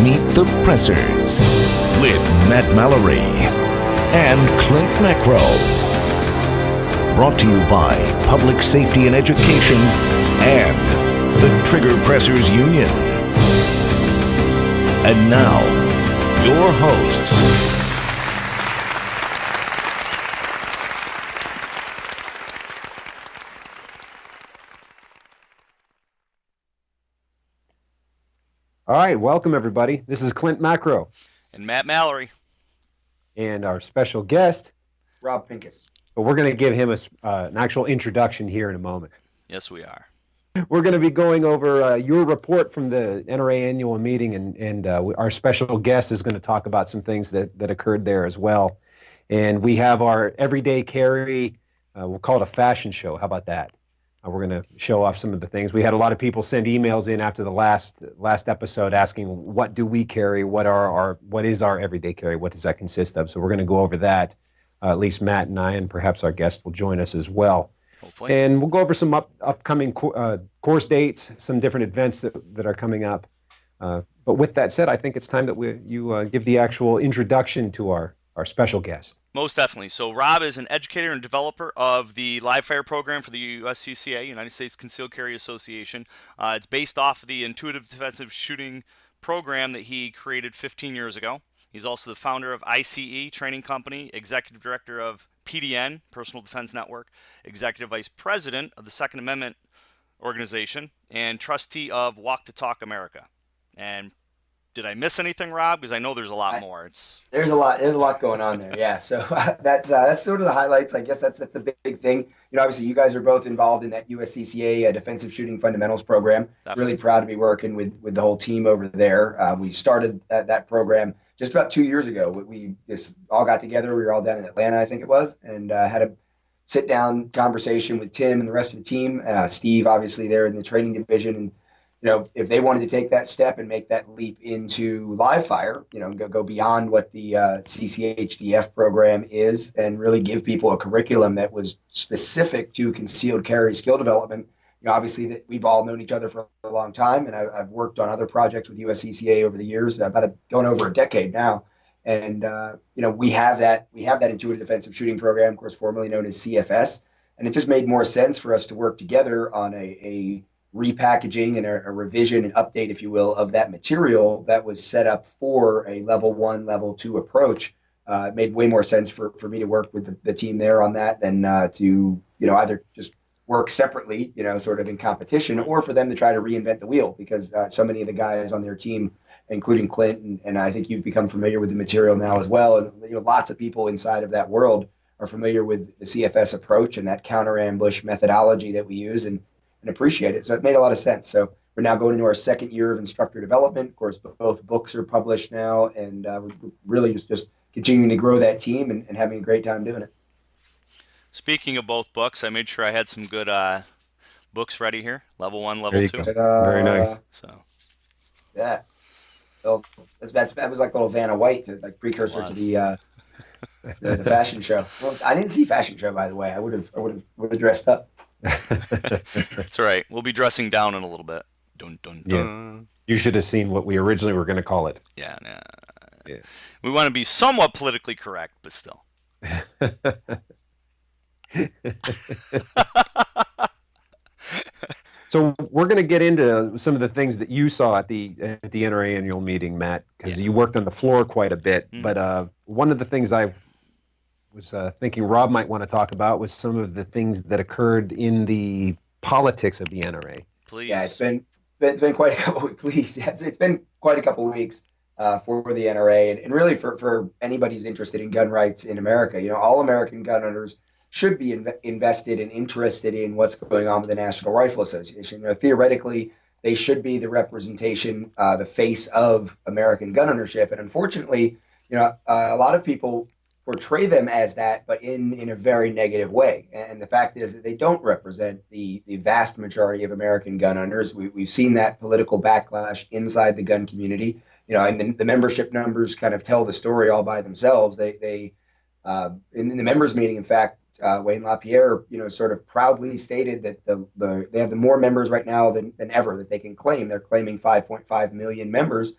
Meet the Pressers with Matt Mallory and Clint Macro. Brought to you by Public Safety and Education and the Trigger Pressers Union. And now, your hosts. All right, welcome everybody. This is Clint Macro. And Matt Mallory. And our special guest, Rob Pincus. But we're going to give him an actual introduction here in a moment. Yes, we are. We're going to be going over your report from the NRA annual meeting, and our special guest is going to talk about some things that occurred there as well. And we have our everyday carry, we'll call it a fashion show. How about that? We're going to show off some of the things. We had a lot of people send emails in after the last episode asking, what do we carry? What is our everyday carry? What does that consist of? So we're going to go over that. At least Matt and I, and perhaps our guest will join us as well. Hopefully. And we'll go over some upcoming course dates, some different events that are coming up. But with that said, I think it's time that you give the actual introduction to our special guest. Most definitely. So Rob is an educator and developer of the live fire program for the USCCA, United States Concealed Carry Association. It's based off of the intuitive defensive shooting program that he created 15 years ago. He's also the founder of I.C.E. training company, executive director of PDN, Personal Defense Network, executive vice president of the Second Amendment organization, and trustee of Walk the Talk America. And did I miss anything, Rob? Because I know there's a lot more. There's a lot going on there. Yeah. So that's sort of the highlights. I guess that's the big thing. You know, obviously you guys are both involved in that USCCA defensive shooting fundamentals program. Definitely. Really proud to be working with the whole team over there. We started that program just about 2 years ago. We just all got together. We were all down in Atlanta, I think it was, and had a sit down conversation with Tim and the rest of the team. Steve, obviously, there in the training division, and you know, if they wanted to take that step and make that leap into live fire, you know, go beyond what the CCHDF program is and really give people a curriculum that was specific to concealed carry skill development. You know, obviously that we've all known each other for a long time, and I've worked on other projects with USCCA over the years, going over a decade now. And you know, we have that intuitive defensive shooting program, of course, formerly known as CFS, and it just made more sense for us to work together on a repackaging and a revision and update, if you will, of that material that was set up for a level 1, level 2 approach. It made way more sense for me to work with the team there on that than to, you know, either just work separately, you know, sort of in competition, or for them to try to reinvent the wheel, because so many of the guys on their team, including Clint, and I think you've become familiar with the material now as well. And, you know, lots of people inside of that world are familiar with the CFS approach and that counter ambush methodology that we use, and appreciate it. So it made a lot of sense. So we're now going into our second year of instructor development. Of course, both books are published now, and we're really just continuing to grow that team and having a great time doing it. Speaking of both books, I made sure I had some good books ready here. Level 1, level 2. Very nice. So yeah. So that was like little Vanna White, like precursor to the fashion show. Well, I didn't see fashion show, by the way. I would have dressed up. That's all right. We'll be dressing down in a little bit. Dun, dun, dun. Yeah. You should have seen what we originally were going to call it. Yeah. Yeah. We want to be somewhat politically correct, but still. So we're going to get into some of the things that you saw at the NRA annual meeting, Matt, because you worked on the floor quite a bit. Mm-hmm. But one of the things I was thinking Rob might want to talk about was some of the things that occurred in the politics of the NRA. Please. Yeah, it's been quite a couple of weeks. It's been quite a couple of weeks for the NRA, and really for anybody who's interested in gun rights in America. You know, all American gun owners should be invested and interested in what's going on with the National Rifle Association. You know, theoretically, they should be the representation, the face of American gun ownership, and unfortunately, you know, a lot of people portray them as that, but in a very negative way. And the fact is that they don't represent the vast majority of American gun owners. We've seen that political backlash inside the gun community. You know, and the membership numbers kind of tell the story all by themselves. They in the members meeting, in fact, Wayne LaPierre, you know, sort of proudly stated that they have more members right now than ever that they can claim. They're claiming 5.5 million members.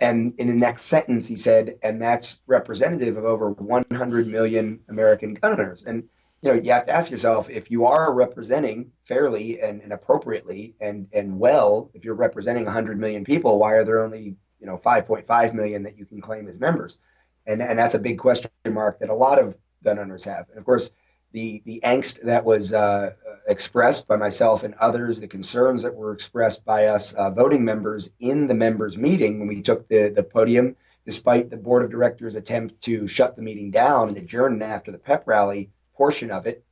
And in the next sentence, he said, and that's representative of over 100 million American gun owners. And you have to ask yourself, if you are representing fairly and appropriately and well, if you're representing 100 million people, why are there only 5.5 million that you can claim as members? And that's a big question mark that a lot of gun owners have. And of course, the angst that was expressed by myself and others, the concerns that were expressed by us voting members in the members' meeting when we took the podium, despite the board of directors' attempt to shut the meeting down and adjourn after the pep rally portion of it.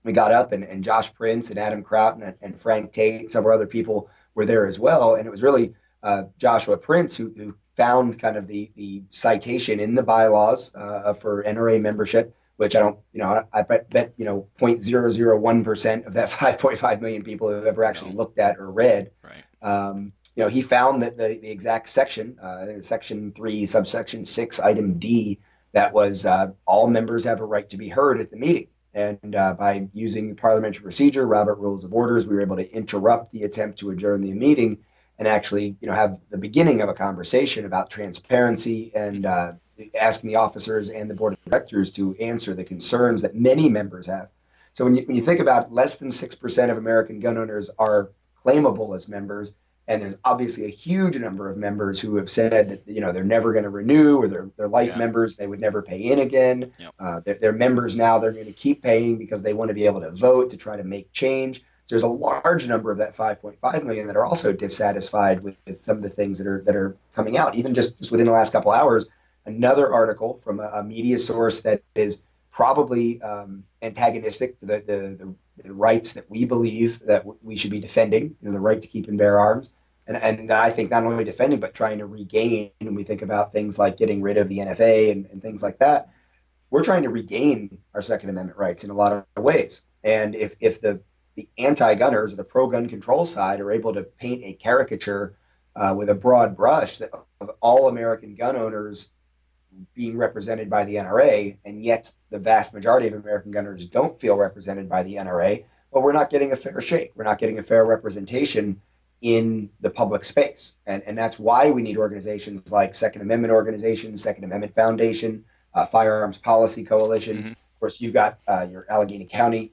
We got up and Josh Prince and Adam Kraut and Frank Tate and several other people were there as well. And it was really Joshua Prince who found kind of the citation in the bylaws for NRA membership, which I bet 0.001% of that 5.5 million people who have ever actually looked at or read. Right. He found that the exact section, section 3, subsection 6, item D, that was all members have a right to be heard at the meeting. And by using parliamentary procedure, Robert Rules of Orders, we were able to interrupt the attempt to adjourn the meeting and actually, have the beginning of a conversation about transparency and asking the officers and the board of directors to answer the concerns that many members have. So when you think about less than 6% of American gun owners are claimable as members, and there's obviously a huge number of members who have said that they're never going to renew, or they're life members, they would never pay in again. Yep. They're members now, they're going to keep paying because they want to be able to vote to try to make change. So there's a large number of that 5.5 million that are also dissatisfied with some of the things that are coming out. Even just within the last couple hours, another article from a media source that is probably antagonistic to the rights that we believe that we should be defending, the right to keep and bear arms. And I think not only defending, but trying to regain. When we think about things like getting rid of the NFA and things like that, we're trying to regain our Second Amendment rights in a lot of ways. And if the anti-gunners or the pro-gun control side are able to paint a caricature with a broad brush of all American gun owners being represented by the NRA, and yet the vast majority of American gunners don't feel represented by the NRA, well, we're not getting a fair shake. We're not getting a fair representation in the public space. And that's why we need organizations like Second Amendment organizations, Second Amendment Foundation, Firearms Policy Coalition. Mm-hmm. Of course, you've got your Allegheny County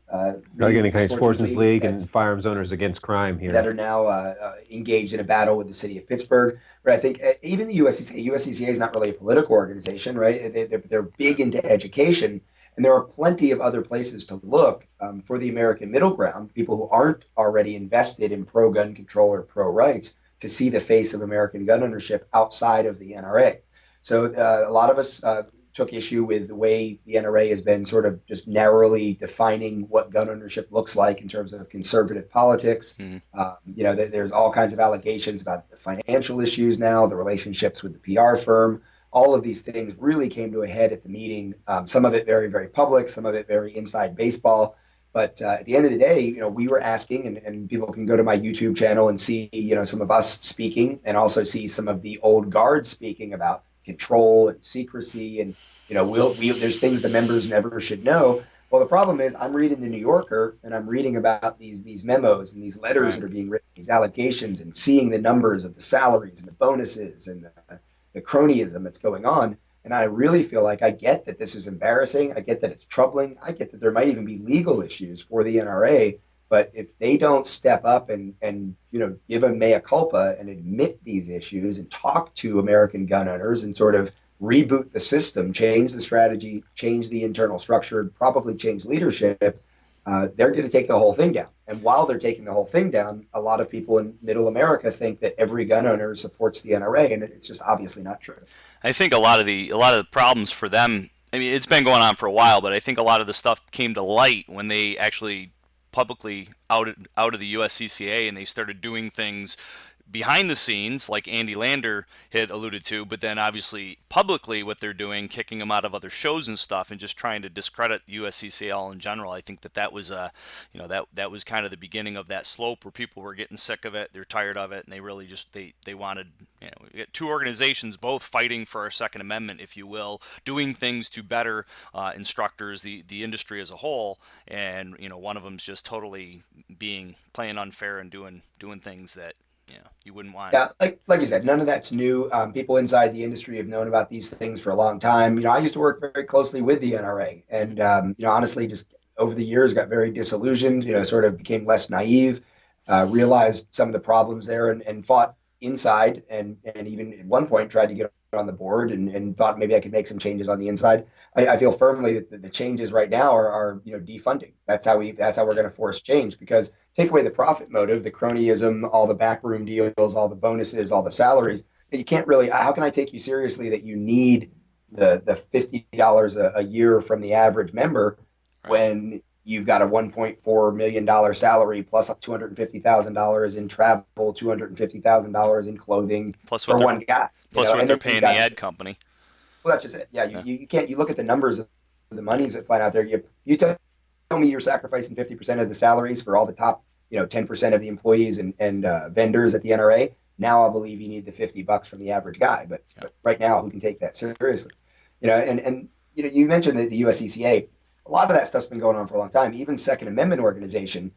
Sportsman's League and Firearms Owners Against Crime here that are now engaged in a battle with the city of Pittsburgh. But I think even the USCCA is not really a political organization, right? They're big into education, and there are plenty of other places to look for the American middle ground, people who aren't already invested in pro-gun control or pro-rights, to see the face of American gun ownership outside of the NRA. So a lot of us took issue with the way the NRA has been sort of just narrowly defining what gun ownership looks like in terms of conservative politics. Mm-hmm. There's all kinds of allegations about the financial issues now, the relationships with the PR firm. All of these things really came to a head at the meeting. Some of it very, very public, some of it very inside baseball. But at the end of the day, we were asking, and people can go to my YouTube channel and see, some of us speaking, and also see some of the old guard speaking about control and secrecy, and there's things the members never should know. Well, the problem is I'm reading the New Yorker and I'm reading about these memos and these letters that are being written, these allegations, and seeing the numbers of the salaries and the bonuses and the cronyism that's going on. And I really feel like I get that this is embarrassing. I get that it's troubling. I get that there might even be legal issues for the NRA. But if they don't step up and give a mea culpa and admit these issues and talk to American gun owners and sort of reboot the system, change the strategy, change the internal structure, probably change leadership, they're going to take the whole thing down. And while they're taking the whole thing down, a lot of people in middle America think that every gun owner supports the NRA, and it's just obviously not true. I think a lot of the problems for them, I mean, it's been going on for a while, but I think a lot of the stuff came to light when they actually publicly out of the USCCA and they started doing things behind the scenes, like Andy Lander had alluded to, but then obviously publicly what they're doing, kicking them out of other shows and stuff, and just trying to discredit USCCA all in general. I think that was that was kind of the beginning of that slope where people were getting sick of it, they're tired of it, and they really just they wanted, we got two organizations both fighting for our Second Amendment, if you will, doing things to better instructors, the industry as a whole, and one of them's just totally playing unfair and doing things that Yeah, you wouldn't want. Yeah, like you said, none of that's new. People inside the industry have known about these things for a long time. I used to work very closely with the NRA, and honestly, just over the years, got very disillusioned. Sort of became less naive, realized some of the problems there, and fought inside, and even at one point tried to get on the board, and thought maybe I could make some changes on the inside. I feel firmly that the changes right now are defunding. That's how we're going to force change, because take away the profit motive, the cronyism, all the backroom deals, all the bonuses, all the salaries. You can't really. How can I take you seriously that you need the $50 a year from the average member when you've got a $1.4 million salary plus $250,000 in travel, $250,000 in clothing Plus for what they're one guy? plus what And they're then you've paying the got. ad company. Well, that's just it. Yeah, Yeah. you can't. You look at the numbers of the monies that fly out there. You tell me you're sacrificing 50% of the salaries for all the top 10% of the employees and vendors at the NRA. Now I believe you need the $50 from the average guy. But right now, who can take that seriously? And you mentioned the USCCA. A lot of that stuff's been going on for a long time. Even Second Amendment organization,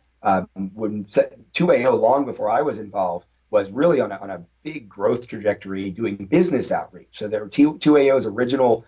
when 2AO, long before I was involved, was really on a big growth trajectory doing business outreach. So there, 2AO's original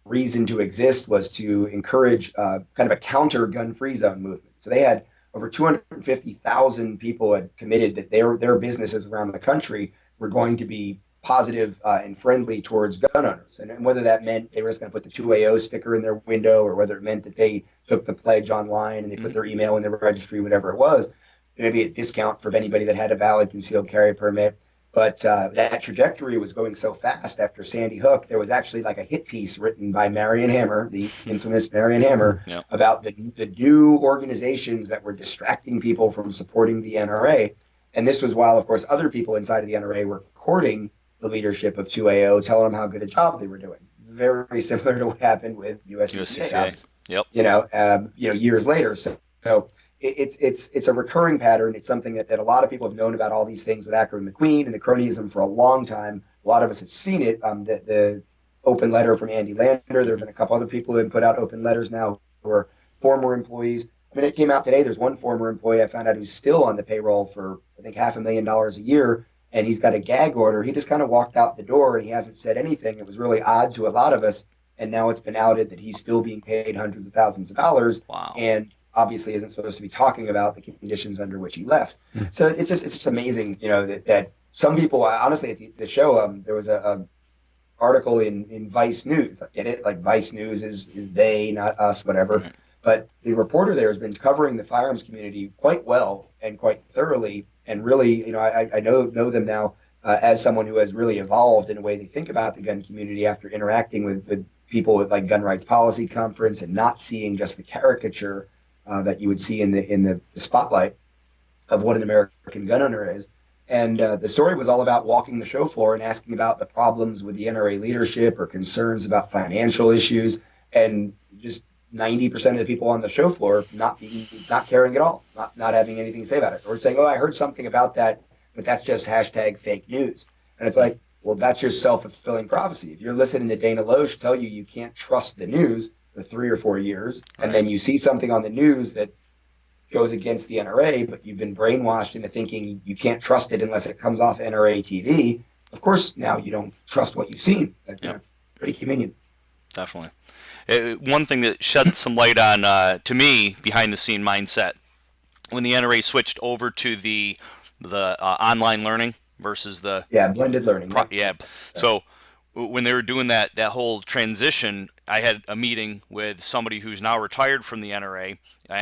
reason to exist was to encourage kind of a counter gun-free zone movement. So they had over 250,000 people had committed that their businesses around the country were going to be positive and friendly towards gun owners. And whether that meant they were just going to put the 2AO sticker in their window, or whether it meant that they took the pledge online and they put their email in their registry, whatever it was, maybe a discount for anybody that had a valid concealed carry permit. But that trajectory was going so fast after Sandy Hook. There was actually like a hit piece written by Marion Hammer, the infamous Marion Hammer, about the new organizations that were distracting people from supporting the NRA. And this was while, of course, other people inside of the NRA were courting the leadership of 2AO, telling them how good a job they were doing. Very similar to what happened with USCCA. Yep. Years later. So it's a recurring pattern. It's something that a lot of people have known about, all these things with Ackerman McQueen and the cronyism for a long time. A lot of us have seen it. The open letter from Andy Lander. There have been a couple other people who have put out open letters now who are former employees. I mean, it came out today. There's one former employee I found out who's still on the payroll for, I think, $500,000 a year, and he's got a gag order. He just kind of walked out the door and he hasn't said anything. It was really odd to a lot of us. And now it's been outed that he's still being paid hundreds of thousands of dollars. Wow. And obviously isn't supposed to be talking about the conditions under which he left. So it's just amazing, that some people, honestly, at the show, there was a article in Vice News. I get it, like Vice News is they, not us, whatever. But the reporter there has been covering the firearms community quite well and quite thoroughly, and really, I know them now as someone who has really evolved in a way they think about the gun community after interacting with people with like Gun Rights Policy Conference, and not seeing just the caricature that you would see in the spotlight of what an American gun owner is. And the story was all about walking the show floor and asking about the problems with the NRA leadership or concerns about financial issues, and just 90% of the people on the show floor not caring at all, not having anything to say about it, or saying, "Oh, I heard something about that, but that's just hashtag fake news." And it's like, well, that's your self-fulfilling prophecy. If you're listening to Dana Loesch tell you can't trust the news for 3 or 4 years, and then you see something on the news that goes against the NRA, but you've been brainwashed into thinking you can't trust it unless it comes off NRA TV, of course, now you don't trust what you've seen. That's pretty convenient. Definitely. One thing that shed some light on, to me, behind the scene mindset, when the NRA switched over to the online learning versus the blended learning. So when they were doing that whole transition, I had a meeting with somebody who's now retired from the NRA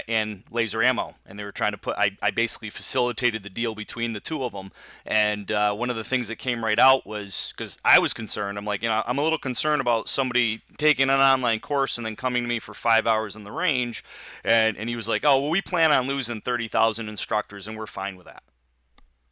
and Laser Ammo, and they were trying to put. I basically facilitated the deal between the two of them, and one of the things that came right out was, because I was concerned. I'm like, I'm a little concerned about somebody taking an online course and then coming to me for 5 hours in the range, and he was like, "Oh, well, we plan on losing 30,000 instructors, and we're fine with that."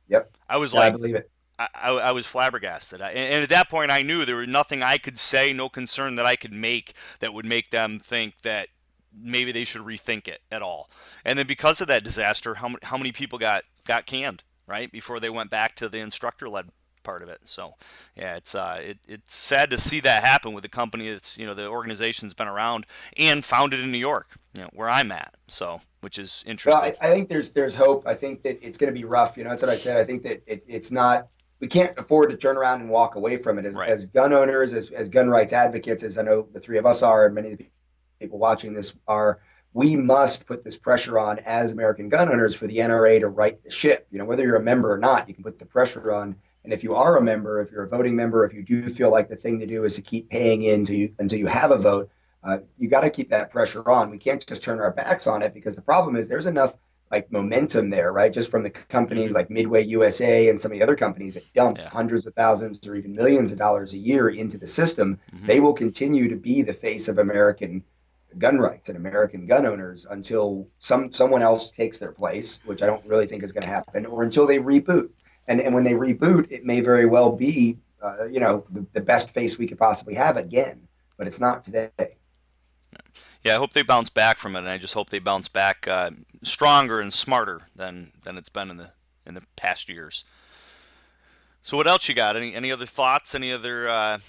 Yep. I was I believe it. I was flabbergasted. And at that point, I knew there was nothing I could say, no concern that I could make that would make them think that maybe they should rethink it at all. And then because of that disaster, how many people got canned, right, before they went back to the instructor-led part of it. So, yeah, it's sad to see that happen with a company that's, the organization's been around and founded in New York, where I'm at. So, which is Well, interesting. I think there's hope. I think that it's going to be rough. That's what I said. I think that it's not. We can't afford to turn around and walk away from it Right. as gun owners, as gun rights advocates, as I know the three of us are, and many of the people watching this are. We must put this pressure on as American gun owners for the NRA to right the ship. Whether you're a member or not, you can put the pressure on. And if you are a member, if you're a voting member, if you do feel like the thing to do is to keep paying in until you have a vote, you got to keep that pressure on. We can't just turn our backs on it, because the problem is there's enough like momentum there, right? Just from the companies like Midway USA and some of the other companies that dump hundreds of thousands or even millions of dollars a year into the system. They will continue to be the face of American gun rights and American gun owners until someone else takes their place, which I don't really think is going to happen, or until they reboot. And when they reboot, it may very well be the best face we could possibly have again, but it's not today. Yeah, I hope they bounce back from it, and I just hope they bounce back stronger and smarter than it's been in the past years. So what else you got? Any other thoughts? Any other? I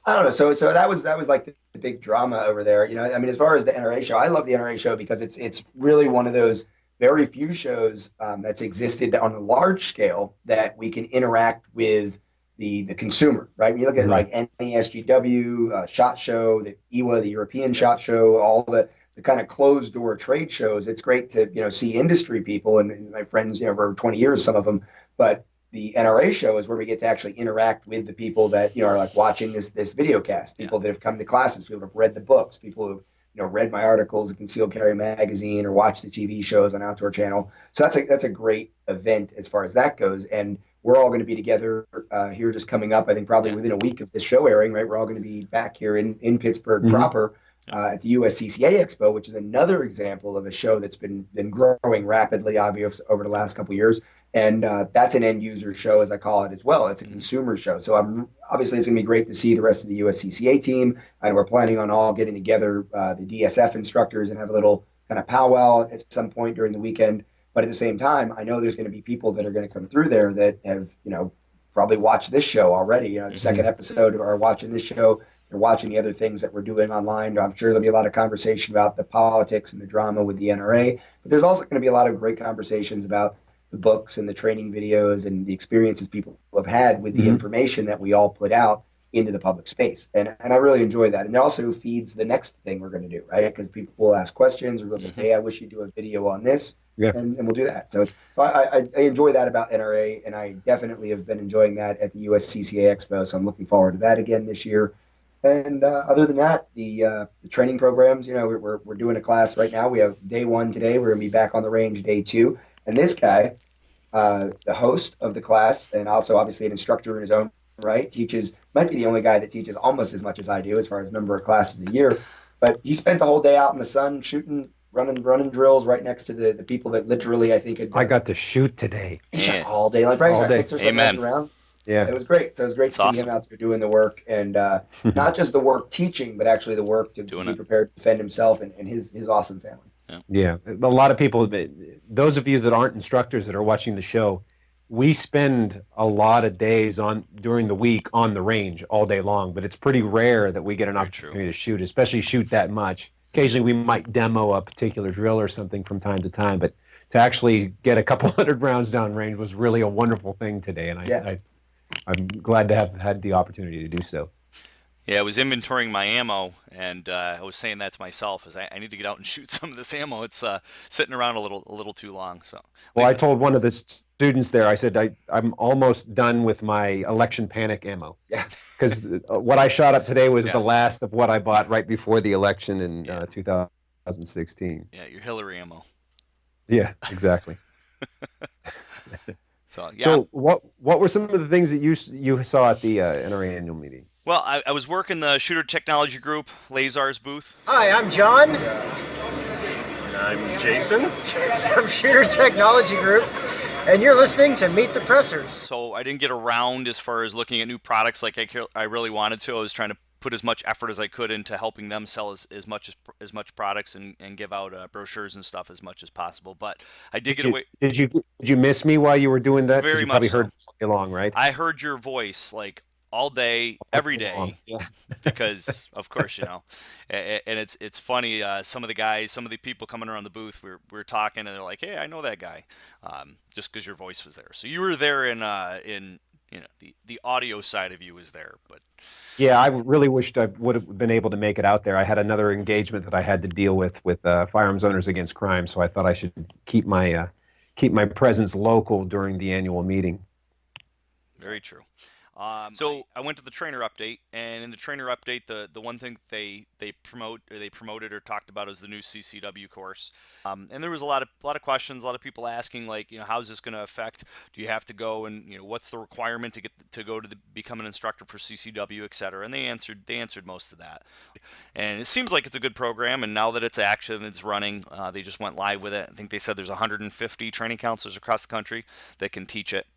don't know. So that was like the big drama over there. As far as the NRA show, I love the NRA show because it's really one of those very few shows that's existed on a large scale that we can interact with the consumer, right? When you look at like NESGW, SHOT Show, the EWA, the European SHOT Show, all the kind of closed door trade shows, it's great to see industry people and my friends, for 20 years, some of them. But the NRA show is where we get to actually interact with the people that are like watching this video cast, people that have come to classes, people who have read the books, people who read my articles in Concealed Carry Magazine or watched the TV shows on Outdoor Channel. So that's a great event as far as that goes. And we're all going to be together here just coming up, I think probably within a week of this show airing, right? We're all going to be back here in Pittsburgh proper at the USCCA Expo, which is another example of a show that's been growing rapidly, obviously, over the last couple of years. And that's an end user show, as I call it, as well. It's a consumer show. So obviously it's going to be great to see the rest of the USCCA team. And we're planning on all getting together the DSF instructors and have a little kind of powwow at some point during the weekend. But at the same time, I know there's going to be people that are going to come through there that have, probably watched this show already. The second episode are watching this show. They're watching the other things that we're doing online. I'm sure there'll be a lot of conversation about the politics and the drama with the NRA. But there's also going to be a lot of great conversations about the books and the training videos and the experiences people have had with the information that we all put out into the public space. And I really enjoy that. And it also feeds the next thing we're going to do, right? Because people will ask questions or will say, hey, I wish you'd do a video on this. Yeah. And we'll do that. So I enjoy that about NRA, and I definitely have been enjoying that at the USCCA Expo. So I'm looking forward to that again this year. And other than that, the training programs, we're doing a class right now. We have day 1 today. We're going to be back on the range day 2. And this guy, the host of the class, and also obviously an instructor in his own right, might be the only guy that teaches almost as much as I do as far as number of classes a year. But he spent the whole day out in the sun shooting, running drills right next to the people that literally, I think, I got to shoot today. He shot all day, like probably 6 or 7 rounds. Yeah, it was great. So it was great to see him out there doing the work, and not just the work teaching, but actually the work to be prepared to defend himself and his awesome family. Yeah, a lot of people, those of you that aren't instructors that are watching the show, we spend a lot of days during the week on the range all day long, but it's pretty rare that we get an opportunity to shoot, especially shoot that much. Occasionally we might demo a particular drill or something from time to time, but to actually get a couple hundred rounds down range was really a wonderful thing today, and I'm glad to have had the opportunity to do so. Yeah, I was inventorying my ammo, and I was saying that to myself, as I need to get out and shoot some of this ammo. It's sitting around a little too long. So, well, I told one of the students there, I said, I'm almost done with my election panic ammo. Yeah, because what I shot up today was the last of what I bought right before the election in 2016. Yeah, your Hillary ammo. Yeah, exactly. So what were some of the things that you saw at the NRA annual meeting? Well, I was working the Shooter Technology Group, Lazar's booth. Hi, I'm John. And I'm Jason. From Shooter Technology Group. And you're listening to Meet the Pressers. So I didn't get around as far as looking at new products like I really wanted to. I was trying to put as much effort as I could into helping them sell as much products and give out brochures and stuff as much as possible. But I did get away. Did you miss me while you were doing that? Very you much. Probably So. heard along, right? I heard your voice like all day, every Long. day, Yeah. because of course, and it's funny. Some of the guys, some of the people coming around the booth, we're talking, and they're like, "Hey, I know that guy," just because your voice was there. So you were there in the audio side of you was there, but Yeah, I really wished I would have been able to make it out there. I had another engagement that I had to deal with Firearms Owners Against Crime, so I thought I should keep my presence local during the annual meeting. very true. So I went to the trainer update, and in the trainer update, the one thing they promoted or talked about is the new CCW course. And there was a lot of questions, a lot of people asking, like, how's this going to affect? Do you have to go, and what's the requirement to go to become an instructor for CCW, et cetera? And they answered most of that. And it seems like it's a good program. And now that it's active, it's running. They just went live with it. I think they said there's 150 training counselors across the country that can teach it.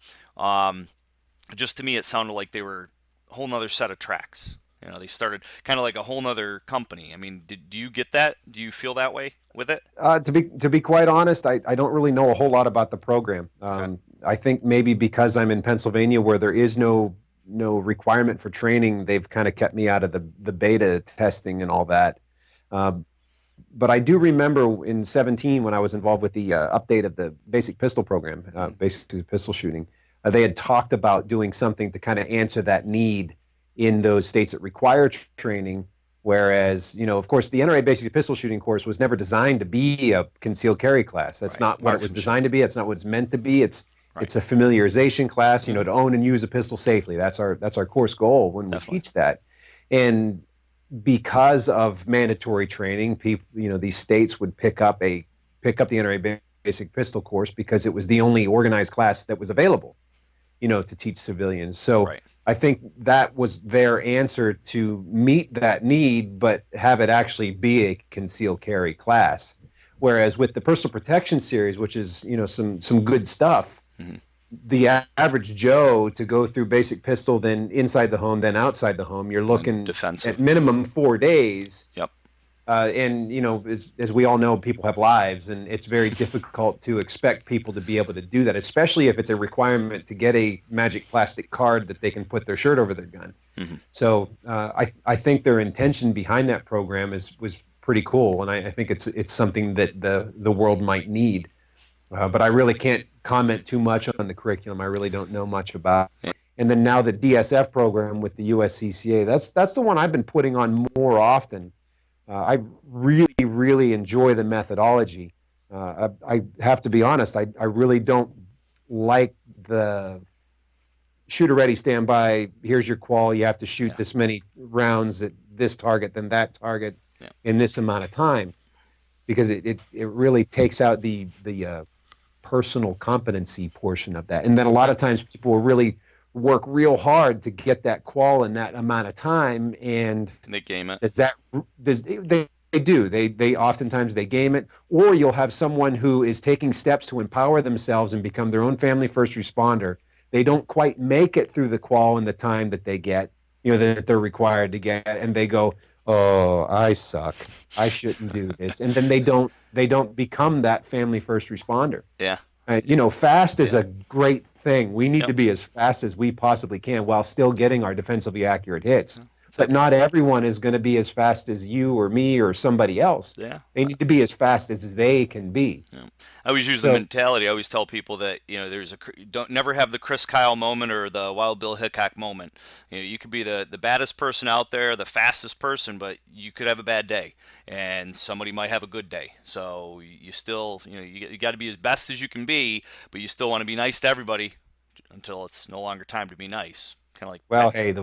Just to me, it sounded like they were a whole nother set of tracks. They started kind of like a whole nother company. I mean, do you get that? Do you feel that way with it? To be quite honest, I don't really know a whole lot about the program. Okay. I think maybe because I'm in Pennsylvania where there is no requirement for training, they've kind of kept me out of the beta testing and all that. But I do remember in 2017 when I was involved with the update of the basic pistol program, basic pistol shooting, they had talked about doing something to kind of answer that need in those states that require training. Whereas, of course, the NRA basic pistol shooting course was never designed to be a concealed carry class. That's Right. not what it was designed to be. It's not what it's meant to be. It's Right. a familiarization class, to own and use a pistol safely. That's our course goal when Definitely. we teach that. And because of mandatory training, people, these states would pick up the NRA basic pistol course because it was the only organized class that was available, to teach civilians. So Right. I think that was their answer to meet that need, but have it actually be a concealed carry class. Whereas with the personal protection series, which is, some good stuff, Mm-hmm. the average Joe to go through basic pistol, then inside the home, then outside the home, you're looking defensive. at minimum 4 days. Yep. And as we all know, people have lives, and it's very difficult to expect people to be able to do that, especially if it's a requirement to get a magic plastic card that they can put their shirt over their gun. Mm-hmm. So I think their intention behind that program was pretty cool, and I think it's something that the world might need. But I really can't comment too much on the curriculum. I really don't know much about it. And then now the DSF program with the USCCA, that's the one I've been putting on more often. I really, really enjoy the methodology. I have to be honest, I really don't like the shooter ready, stand by, here's your qual, you have to shoot this many rounds at this target, then that target in this amount of time, because it really takes out the personal competency portion of that. And then a lot of times people will really work real hard to get that qual in that amount of time, and they game it. They do. They oftentimes they game it, or you'll have someone who is taking steps to empower themselves and become their own family first responder. They don't quite make it through the qual in the time that they get, that they're required to get, and they go, "Oh, I suck. I shouldn't do this," and then they don't become that family first responder. Yeah. Fast is a great thing. We need to be as fast as we possibly can while still getting our defensively accurate hits. But not everyone is going to be as fast as you or me or somebody else. Yeah. They need to be as fast as they can be. Yeah. I always use the mentality. I always tell people that, don't never have the Chris Kyle moment or the Wild Bill Hickok moment. You could be the baddest person out there, the fastest person, but you could have a bad day, and somebody might have a good day. So you still, you got to be as best as you can be, but you still want to be nice to everybody until it's no longer time to be nice. Kind of like, well, hey,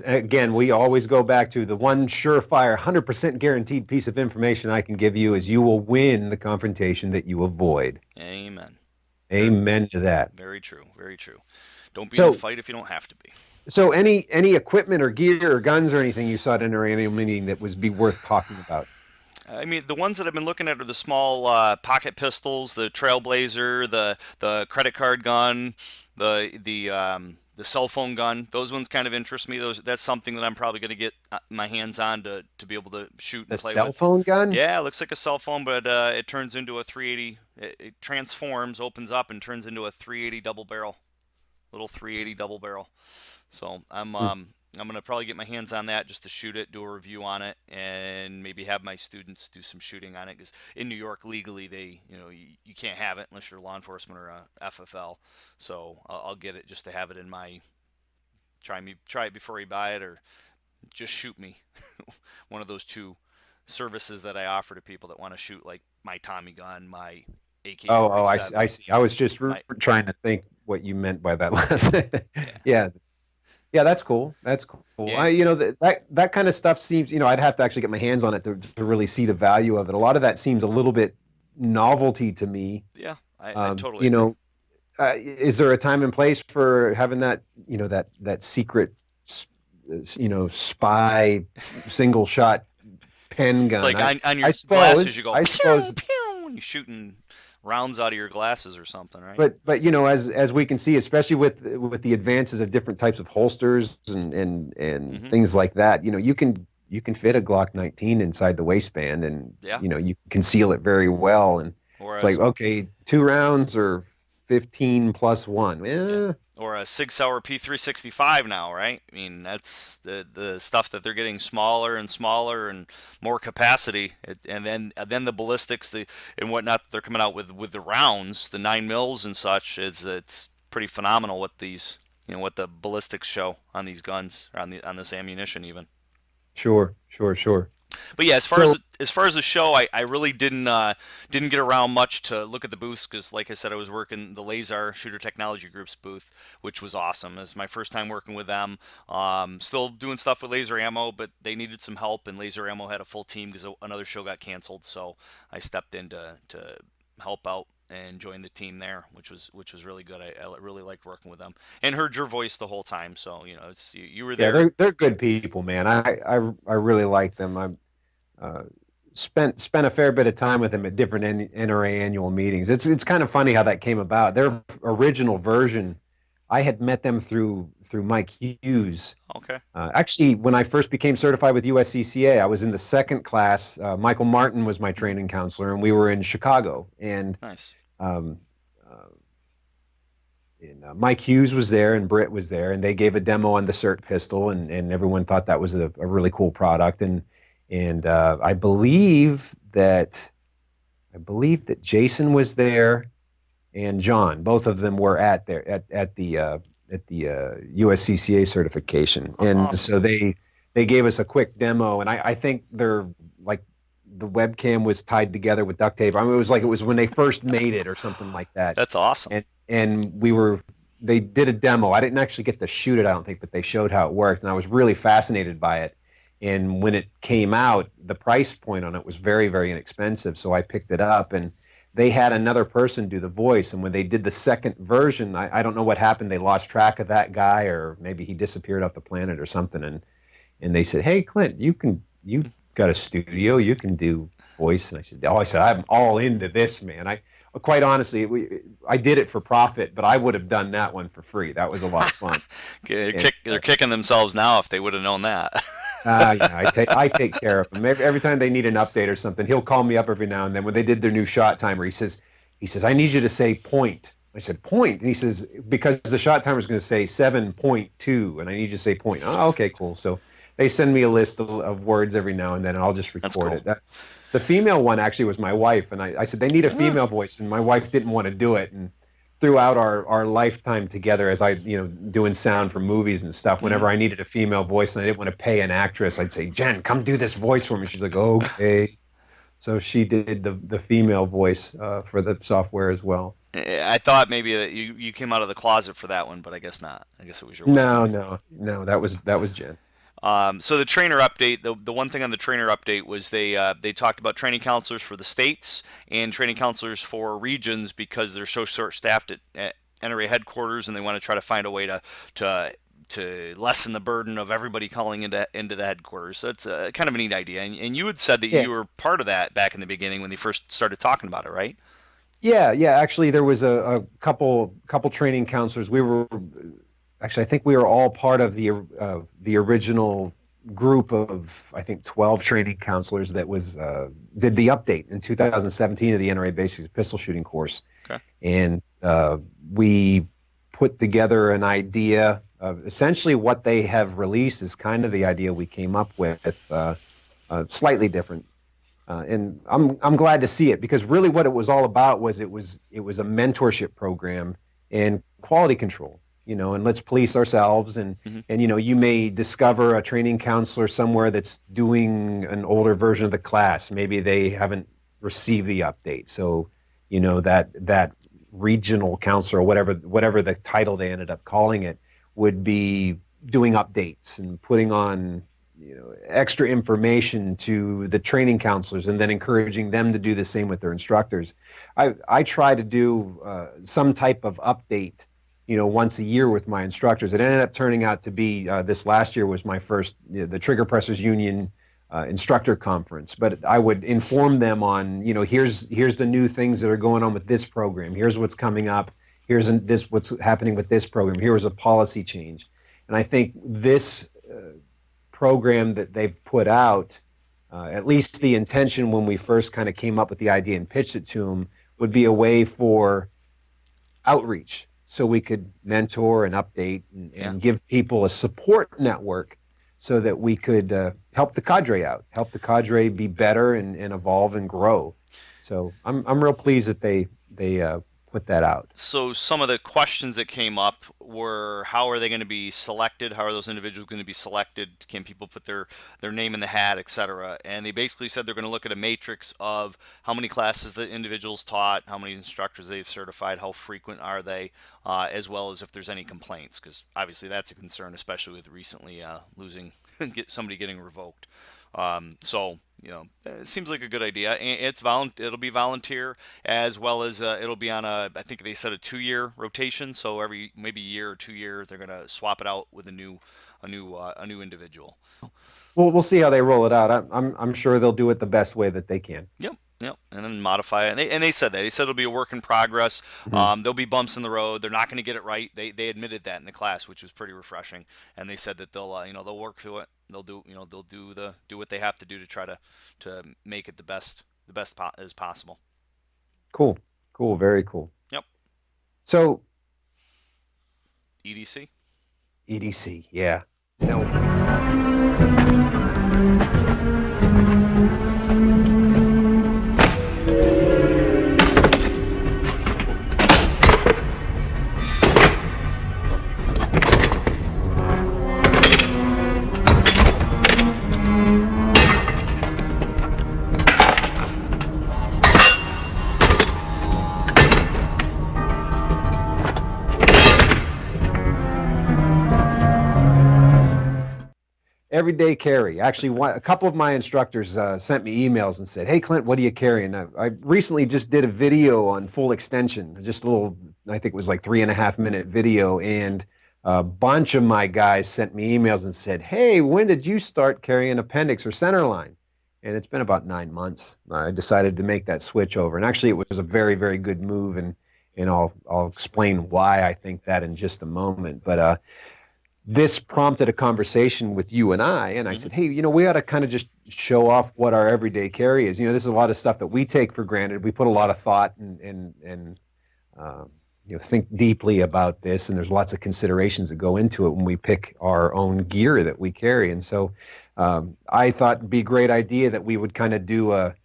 again, we always go back to the one surefire, 100% guaranteed piece of information I can give you is you will win the confrontation that you avoid. Amen. Amen to that. Very true. Very true. Don't be in a fight if you don't have to be. So any equipment or gear or guns or anything you saw at an annual meeting that would be worth talking about? I mean, the ones that I've been looking at are the small pocket pistols, the Trailblazer, the credit card gun, the cell phone gun. Those ones kind of interest me. That's something that I'm probably going to get my hands on to be able to shoot and play with. The cell phone gun? Yeah, it looks like a cell phone, but it turns into a 380. It transforms, opens up, and turns into a 380 double barrel. little 380 double barrel. So I'm gonna probably get my hands on that just to shoot it, do a review on it, and maybe have my students do some shooting on it. Because in New York, legally, you can't have it unless you're law enforcement or a FFL. So I'll get it just to have it in my try it before you buy it, or just shoot me. One of those two services that I offer to people that want to shoot like my Tommy gun, my AK-47. I see. I was just trying to think what you meant by that last. Yeah. Yeah, that's cool. That's cool. Yeah. That kind of stuff seems, I'd have to actually get my hands on it to really see the value of it. A lot of that seems a little bit novelty to me. Yeah, I totally agree. Is there a time and place for having that, that secret, spy single shot pen gun? It's like on your glasses, you go, pew, pew, and you're shooting rounds out of your glasses or something, right? But as we can see, especially with the advances of different types of holsters and things like that, you can fit a Glock 19 inside the waistband, and you conceal it very well. And it's like, okay, 2 rounds or 15 plus 1. Yeah. Or a Sig Sauer P365 now, right? I mean, that's the stuff that they're getting smaller and smaller and more capacity, and then the ballistics, and whatnot they're coming out with the rounds, the 9 mils and such. It's pretty phenomenal what these, what the ballistics show on these guns, or on this ammunition even. Sure. But yeah, as far as the show, I really didn't get around much to look at the booths, because like I said, I was working the Lazar Shooter Technology Group's booth, which was awesome. It was my first time working with them. Still doing stuff with Laser Ammo, but they needed some help, and Laser Ammo had a full team because another show got canceled. So I stepped in to help out and joined the team there, which was really good. I really liked working with them, and heard your voice the whole time. So you were there. Yeah, they're good people, man. I really like them. I spent a fair bit of time with them at different NRA annual meetings. It's kind of funny how that came about. Their original version, I had met them through Mike Hughes. Okay. Actually, when I first became certified with USCCA, I was in the second class. Michael Martin was my training counselor, and we were in Chicago. And nice. Mike Hughes was there, and Britt was there, and they gave a demo on the CERT pistol, and everyone thought that was a really cool product. And I believe that Jason was there, and John. Both of them were at the USCCA certification, and awesome. So they gave us a quick demo, and I think they're like, the webcam was tied together with duct tape. I mean, it was when they first made it or something like that. That's awesome. And they did a demo. I didn't actually get to shoot it, I don't think, but they showed how it worked, and I was really fascinated by it. And when it came out, the price point on it was very, very inexpensive, so I picked it up, and they had another person do the voice. And when they did the second version, I don't know what happened. They lost track of that guy, or maybe he disappeared off the planet or something. And they said, "Hey, Clint, you got a studio, you can do voice." And I said, I'm all into this, man. Quite honestly, I did it for profit, but I would have done that one for free. That was a lot of fun. They're kicking themselves now if they would have known that. I take care of him. Every time they need an update or something, he'll call me up every now and then. When they did their new shot timer, he says, "I need you to say point." I said, "Point?" And he says, "Because the shot timer is going to say 7.2, and I need you to say point." Oh, okay, cool. So they send me a list of words every now and then, and I'll just record it. The female one actually was my wife, and I said, they need a female voice, and my wife didn't want to do it. And throughout our lifetime together, as I, doing sound for movies and stuff, whenever I needed a female voice and I didn't want to pay an actress, I'd say, "Jen, come do this voice for me." She's like, "Okay." So she did the female voice for the software as well. I thought maybe that you came out of the closet for that one, but I guess not. I guess it was your wife. No, that was Jen. So the trainer update, the one thing on the trainer update was they talked about training counselors for the states and training counselors for regions, because they're so short-staffed at NRA headquarters, and they want to try to find a way to lessen the burden of everybody calling into the headquarters. So it's kind of a neat idea. And you had said that you were part of that back in the beginning when they first started talking about it, right? Yeah. Actually, there was a couple training counselors. Actually, I think we were all part of the original group of, I think, 12 training counselors that did the update in 2017 of the NRA Basics Pistol Shooting course. Okay. And we put together an idea of essentially what they have released is kind of the idea we came up with, slightly different. And I'm glad to see it, because really what it was all about was it was a mentorship program and quality control, and let's police ourselves. And you may discover a training counselor somewhere that's doing an older version of the class. Maybe they haven't received the update. So, that regional counselor, or whatever the title they ended up calling it, would be doing updates and putting on extra information to the training counselors, and then encouraging them to do the same with their instructors. I try to do some type of update, once a year with my instructors. It ended up turning out to be this last year was my first, the Trigger Pressers Union instructor conference. But I would inform them on, here's the new things that are going on with this program. Here's what's coming up. Here's what's happening with this program. Here was a policy change. And I think this program that they've put out, at least the intention when we first kind of came up with the idea and pitched it to them, would be a way for outreach, so we could mentor and update and give people a support network, so that we could help the cadre out, help the cadre be better and evolve and grow. So I'm real pleased that they put that out. So some of the questions that came up were, how are they going to be selected? How are those individuals going to be selected? Can people put their name in the hat, etc.? And they basically said they're going to look at a matrix of how many classes the individuals taught, how many instructors they've certified, how frequent are they, as well as if there's any complaints, because obviously that's a concern, especially with recently losing somebody getting revoked. So it seems like a good idea. It'll be volunteer, as well as it'll be on I think they said a 2-year rotation. So every maybe year or 2 year, they're gonna swap it out with a new individual. Well, we'll see how they roll it out. I'm sure they'll do it the best way that they can. Yep. And then modify it. And they said that. They said it'll be a work in progress. Mm-hmm. There'll be bumps in the road. They're not going to get it right. They admitted that in the class, which was pretty refreshing. And they said that they'll they'll work through it. They'll do do what they have to do to try to make it the best as possible. Cool. Very cool. Yep. So EDC. EDC, yeah. No. Everyday carry. Actually, a couple of my instructors sent me emails and said, "Hey, Clint, what do you carry?" And I recently just did a video on full extension, just a little, I think it was like 3.5-minute video, and a bunch of my guys sent me emails and said, "Hey, when did you start carrying appendix or centerline?" And it's been about 9 months. I decided to make that switch over, and actually, it was a very, very good move, and I'll explain why I think that in just a moment. But this prompted a conversation with you and I said, hey, we ought to kind of just show off what our everyday carry is. This is a lot of stuff that we take for granted. We put a lot of thought and think deeply about this, and there's lots of considerations that go into it when we pick our own gear that we carry. And so I thought it'd be a great idea that we would kind of do a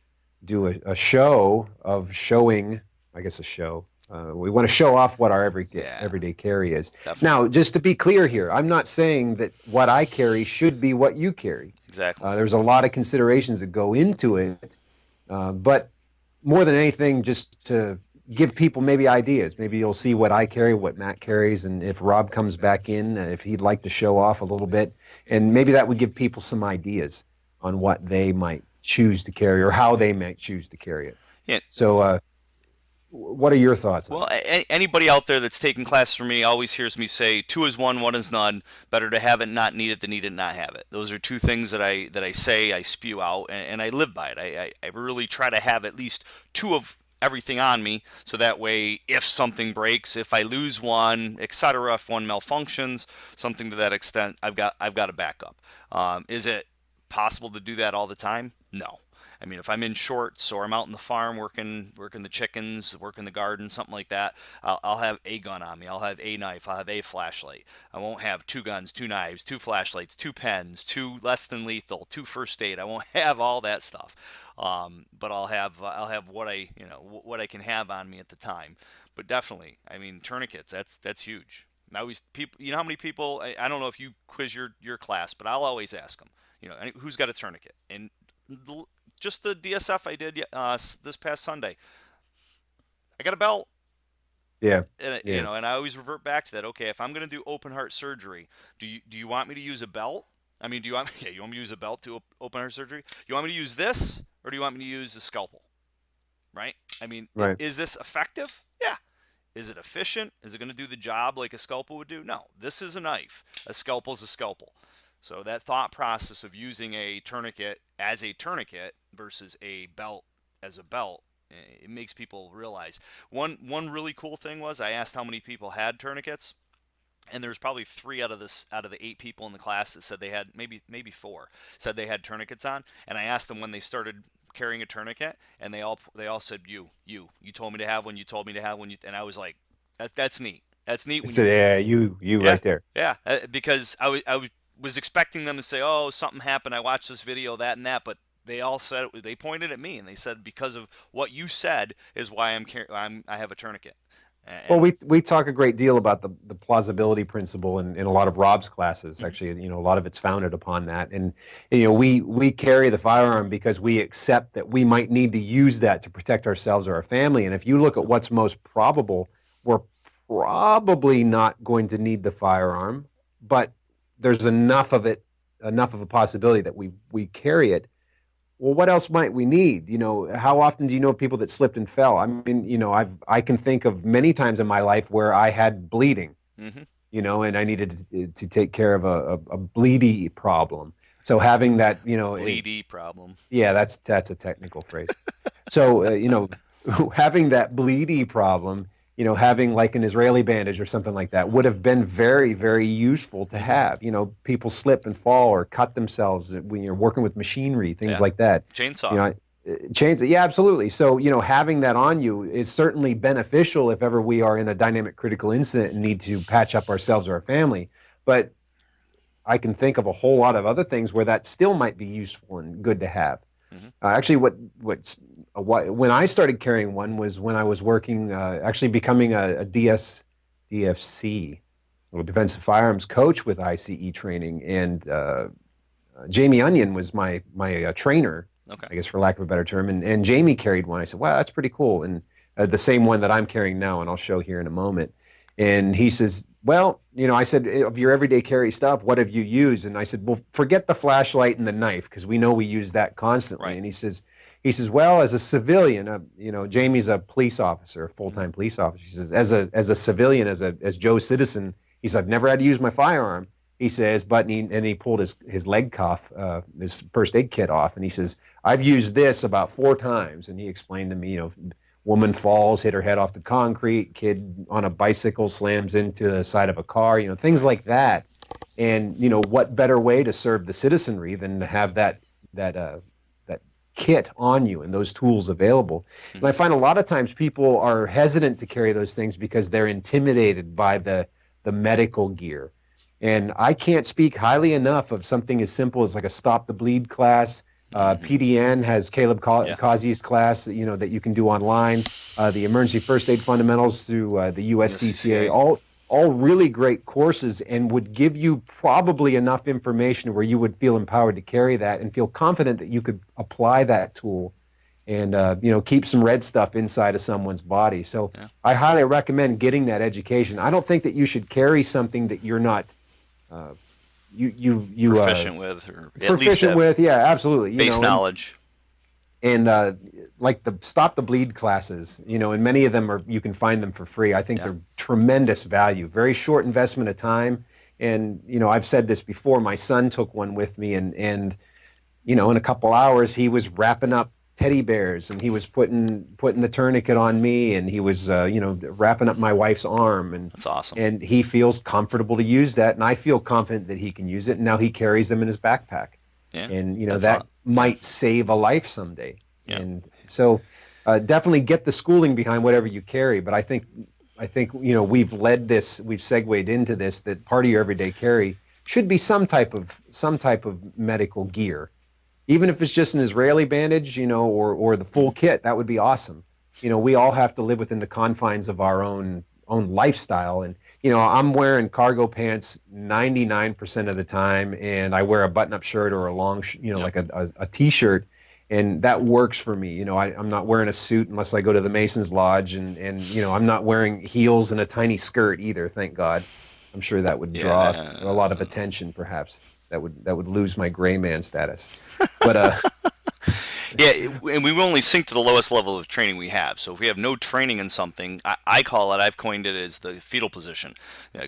show of showing, I guess a show. We want to show off what our everyday carry is. Definitely. Now, just to be clear here, I'm not saying that what I carry should be what you carry. Exactly. There's a lot of considerations that go into it, but more than anything, just to give people maybe ideas. Maybe you'll see what I carry, what Matt carries, and if Rob comes back in, if he'd like to show off a little bit, and maybe that would give people some ideas on what they might choose to carry or how they might choose to carry it. Yeah. So, what are your thoughts on that? Anybody out there that's taking classes from me always hears me say, 2 is 1, 1 is none. Better to have it, not need it, than need it, not have it. Those are 2 things that I say, I spew out, and I live by it. I really try to have at least 2 of everything on me, so that way, if something breaks, if I lose one, etc., if one malfunctions, something to that extent, I've got a backup. Is it possible to do that all the time? No. I mean, if I'm in shorts or I'm out in the farm working the chickens, working the garden, something like that, I'll have a gun on me. I'll have a knife. I'll have a flashlight. I won't have two guns, two knives, two flashlights, two pens, two less than lethal, two first aid. I won't have all that stuff. But I'll have what what I can have on me at the time. But definitely, I mean, tourniquets. That's huge. I always people. You know how many people? I don't know if you quiz your class, but I'll always ask them. Who's got a tourniquet? And just the DSF I did this past Sunday. I got a belt. Yeah. And Yeah. and I always revert back to that. Okay, if I'm going to do open heart surgery, do you want me to use a belt? I mean, do you want me to use a belt to open heart surgery? You want me to use this, or do you want me to use a scalpel? Right? I mean, Right. is this effective? Yeah. Is it efficient? Is it going to do the job like a scalpel would do? No. This is a knife. A scalpel is a scalpel. So that thought process of using a tourniquet as a tourniquet versus a belt as a belt, it makes people realize. One really cool thing was I asked how many people had tourniquets, and there was probably 3 out of the 8 people in the class that said they had, maybe 4 said they had tourniquets on, and I asked them when they started carrying a tourniquet, and they all said you told me to have one, you told me to have one, and I was like, that's neat. That's neat. When So yeah, you yeah, right there. yeah, because I was expecting them to say, oh, something happened, I watched this video, that and that, but they all said, they pointed at me and they said, because of what you said is why I have a tourniquet. Well, And we talk a great deal about the plausibility principle in a lot of Rob's classes. Actually, a lot of it's founded upon that. And we carry the firearm because we accept that we might need to use that to protect ourselves or our family. And if you look at what's most probable, we're probably not going to need the firearm, but there's enough of a possibility that we carry it. Well, what else might we need? How often do you know of people that slipped and fell? I mean, I can think of many times in my life where I had bleeding, mm-hmm. And I needed to take care of a bleedy problem. So having that, bleedy problem. Yeah, that's a technical phrase. So, having that bleedy problem, having like an Israeli bandage or something like that would have been very, very useful to have. People slip and fall or cut themselves when you're working with machinery, things like that. Chainsaw. Chainsaw. Yeah, absolutely. So, having that on you is certainly beneficial if ever we are in a dynamic critical incident and need to patch up ourselves or our family. But I can think of a whole lot of other things where that still might be useful and good to have. Mm-hmm. Actually, when I started carrying one was when I was working, actually becoming a DFC, or defensive firearms coach with I.C.E. training, and Jamie Onion was my trainer, Okay. I guess for lack of a better term, and Jamie carried one. I said, wow, that's pretty cool, and the same one that I'm carrying now, and I'll show here in a moment. And he says, well, I said, of your everyday carry stuff, what have you used? And I said, well, forget the flashlight and the knife, because we know we use that constantly. Right. And he says, well, as a civilian, Jamie's a police officer, a full-time police officer. He says, as a civilian, as Joe Citizen, he said, I've never had to use my firearm. He says, but he pulled his leg cuff, his first aid kit off, and he says, I've used this about 4 times. And he explained to me, woman falls, hit her head off the concrete, kid on a bicycle slams into the side of a car, things like that. And, what better way to serve the citizenry than to have that kit on you and those tools available. Mm-hmm. And I find a lot of times people are hesitant to carry those things because they're intimidated by the medical gear. And I can't speak highly enough of something as simple as like a Stop the Bleed class. PDN has Caleb Causey's class, that you can do online. The Emergency First Aid Fundamentals through the USCCA, all really great courses, and would give you probably enough information where you would feel empowered to carry that and feel confident that you could apply that tool and keep some red stuff inside of someone's body. So I highly recommend getting that education. I don't think that you should carry something that you're not proficient with, or at least proficient with. Yeah, absolutely. Base knowledge. And like the Stop the Bleed classes, and many of them you can find them for free. I think they're tremendous value, very short investment of time. And, I've said this before, my son took one with me and in a couple hours he was wrapping up teddy bears, and he was putting the tourniquet on me, and he was wrapping up my wife's arm, and that's awesome. And he feels comfortable to use that, and I feel confident that he can use it, and now he carries them in his backpack. Yeah. And might save a life someday. Yeah. And so definitely get the schooling behind whatever you carry. But I think, we've segued into this, that part of your everyday carry should be some type of medical gear. Even if it's just an Israeli bandage, or the full kit, that would be awesome. We all have to live within the confines of our own lifestyle. And, I'm wearing cargo pants 99% of the time, and I wear a button-up shirt or a long, like a t-shirt, and that works for me. I'm not wearing a suit unless I go to the Masons Lodge, and I'm not wearing heels and a tiny skirt either, thank God. I'm sure that would draw a lot of attention, perhaps. That would lose my gray man status. But yeah, and we will only sink to the lowest level of training we have. So if we have no training in something, I've coined it as the fetal position,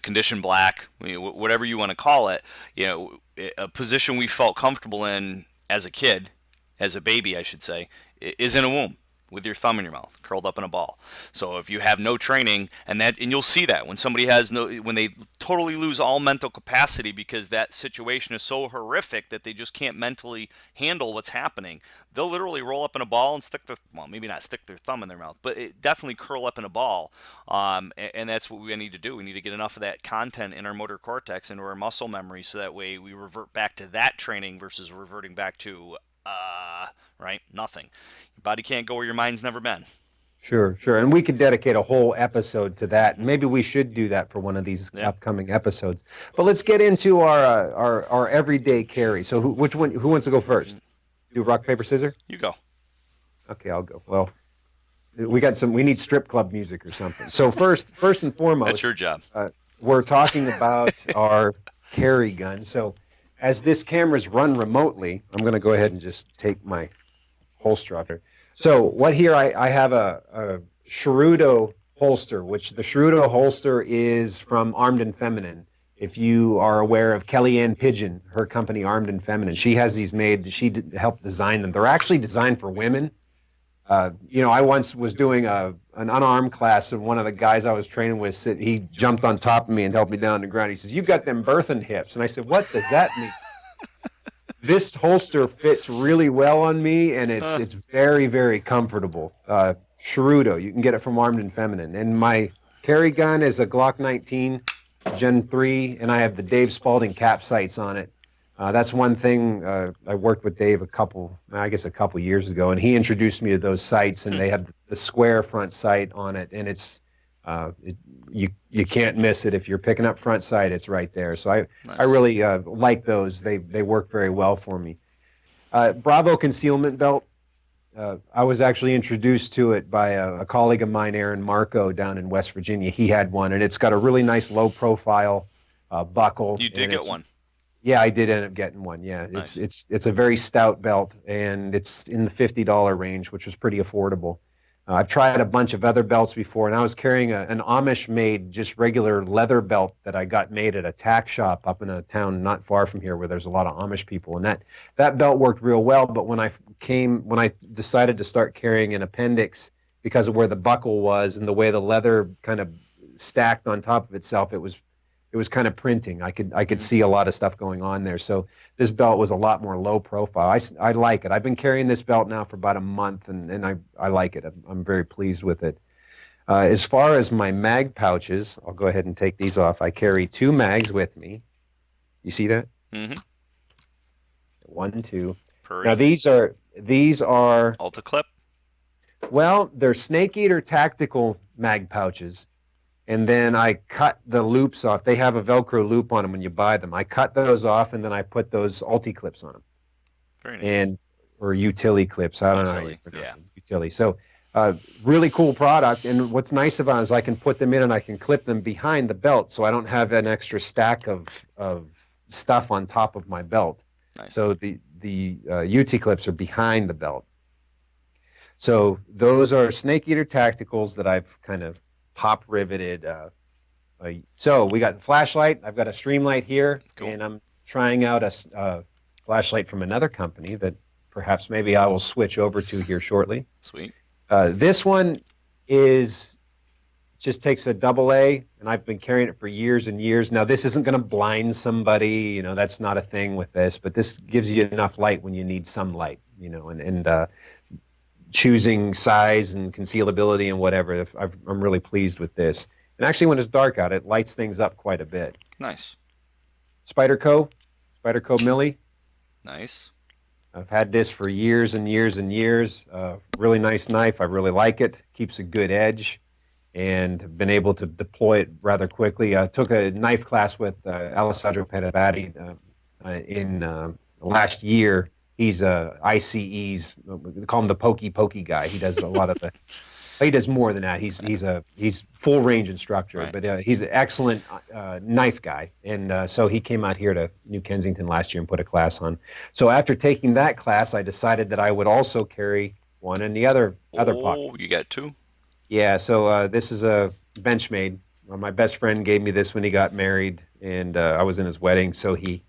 condition black, whatever you want to call it. A position we felt comfortable in as a kid, as a baby, I should say, is in a womb with your thumb in your mouth, curled up in a ball. So if you have no training, and you'll see that when somebody when they totally lose all mental capacity because that situation is so horrific that they just can't mentally handle what's happening, they'll literally roll up in a ball and maybe not stick their thumb in their mouth, but definitely curl up in a ball. And that's what we need to do. We need to get enough of that content in our motor cortex into our muscle memory, so that way we revert back to that training versus reverting back to nothing. Your body can't go where your mind's never been. Sure. And we could dedicate a whole episode to that. Maybe we should do that for one of these upcoming episodes. But let's get into our everyday carry. So who wants to go first? Do rock, paper, scissors? You go. Okay, I'll go. Well, we need strip club music or something. So first and foremost, that's your job. We're talking about our carry gun. So as this camera's run remotely, I'm going to go ahead and just take my holster off here. So I have a Cherudo holster, which the Cherudo holster is from Armed and Feminine. If you are aware of Kellyanne Pigeon, her company Armed and Feminine, she has these made. She helped design them. They're actually designed for women. I once was doing an unarmed class, and one of the guys I was training with he jumped on top of me and helped me down on the ground. He says, "You've got them birthing hips," and I said, "What does that mean?" This holster fits really well on me, and it's very, very comfortable. Cherudo, you can get it from Armed and Feminine. And my carry gun is a Glock 19 Gen 3, and I have the Dave Spalding cap sights on it. That's one thing. I worked with Dave a couple years ago, and he introduced me to those sights, and they have the square front sight on it, and it's you can't miss it. If you're picking up front sight, it's right there. So I really like those. They work very well for me. Bravo concealment belt. I was actually introduced to it by a colleague of mine, Aaron Marco, down in West Virginia. He had one, and it's got a really nice low profile buckle. You did get one. Yeah, I did end up getting one. Yeah, nice. It's a very stout belt, and it's in the $50 range, which was pretty affordable. I've tried a bunch of other belts before, and I was carrying an Amish-made, just regular leather belt that I got made at a tack shop up in a town not far from here where there's a lot of Amish people, and that belt worked real well. But when I decided to start carrying an appendix because of where the buckle was and the way the leather kind of stacked on top of itself, it was kind of printing. I could see a lot of stuff going on there. So this belt was a lot more low profile. I like it. I've been carrying this belt now for about a month, and I like it. I'm very pleased with it. As far as my mag pouches, I'll go ahead and take these off. I carry 2 mags with me. You see that? Mm-hmm. 1, 2. Pretty. Now these are Alta clip. Well, they're Snake Eater tactical mag pouches. And then I cut the loops off. They have a Velcro loop on them when you buy them. I cut those off, and then I put those Ulti clips on them. Very nice. Or utility clips. I don't know how you pronounce them. Utility. So really cool product. And what's nice about it is I can put them in and I can clip them behind the belt, so I don't have an extra stack of stuff on top of my belt. Nice. So the UT clips are behind the belt. So those are Snake Eater Tacticals that I've kind of pop riveted. So we got the flashlight. I've got a Streamlight here, cool. And I'm trying out a flashlight from another company that perhaps maybe I will switch over to here shortly. Sweet. This one is Just takes a double A, and I've been carrying it for years and years. Now, this isn't going to blind somebody, that's not a thing with this, but this gives you enough light when you need some light, and choosing size and concealability and whatever. I'm really pleased with this. And actually, when it's dark out, it lights things up quite a bit. Nice. Spyderco Millie. Nice. I've had this for years and years and years. Really nice knife. I really like it. Keeps a good edge, and been able to deploy it rather quickly. I took a knife class with Alessandro Pedabatti in last year. He's I.C.E.'s, they call him the pokey guy. He does a lot of the. He does more than that. He's full range instructor, Right. but he's an excellent knife guy. And so he came out here to New Kensington last year and put a class on. So after taking that class, I decided that I would also carry one in the other pocket. Oh, you got two? Yeah. So this is a Benchmade. My best friend gave me this when he got married, and I was in his wedding. So he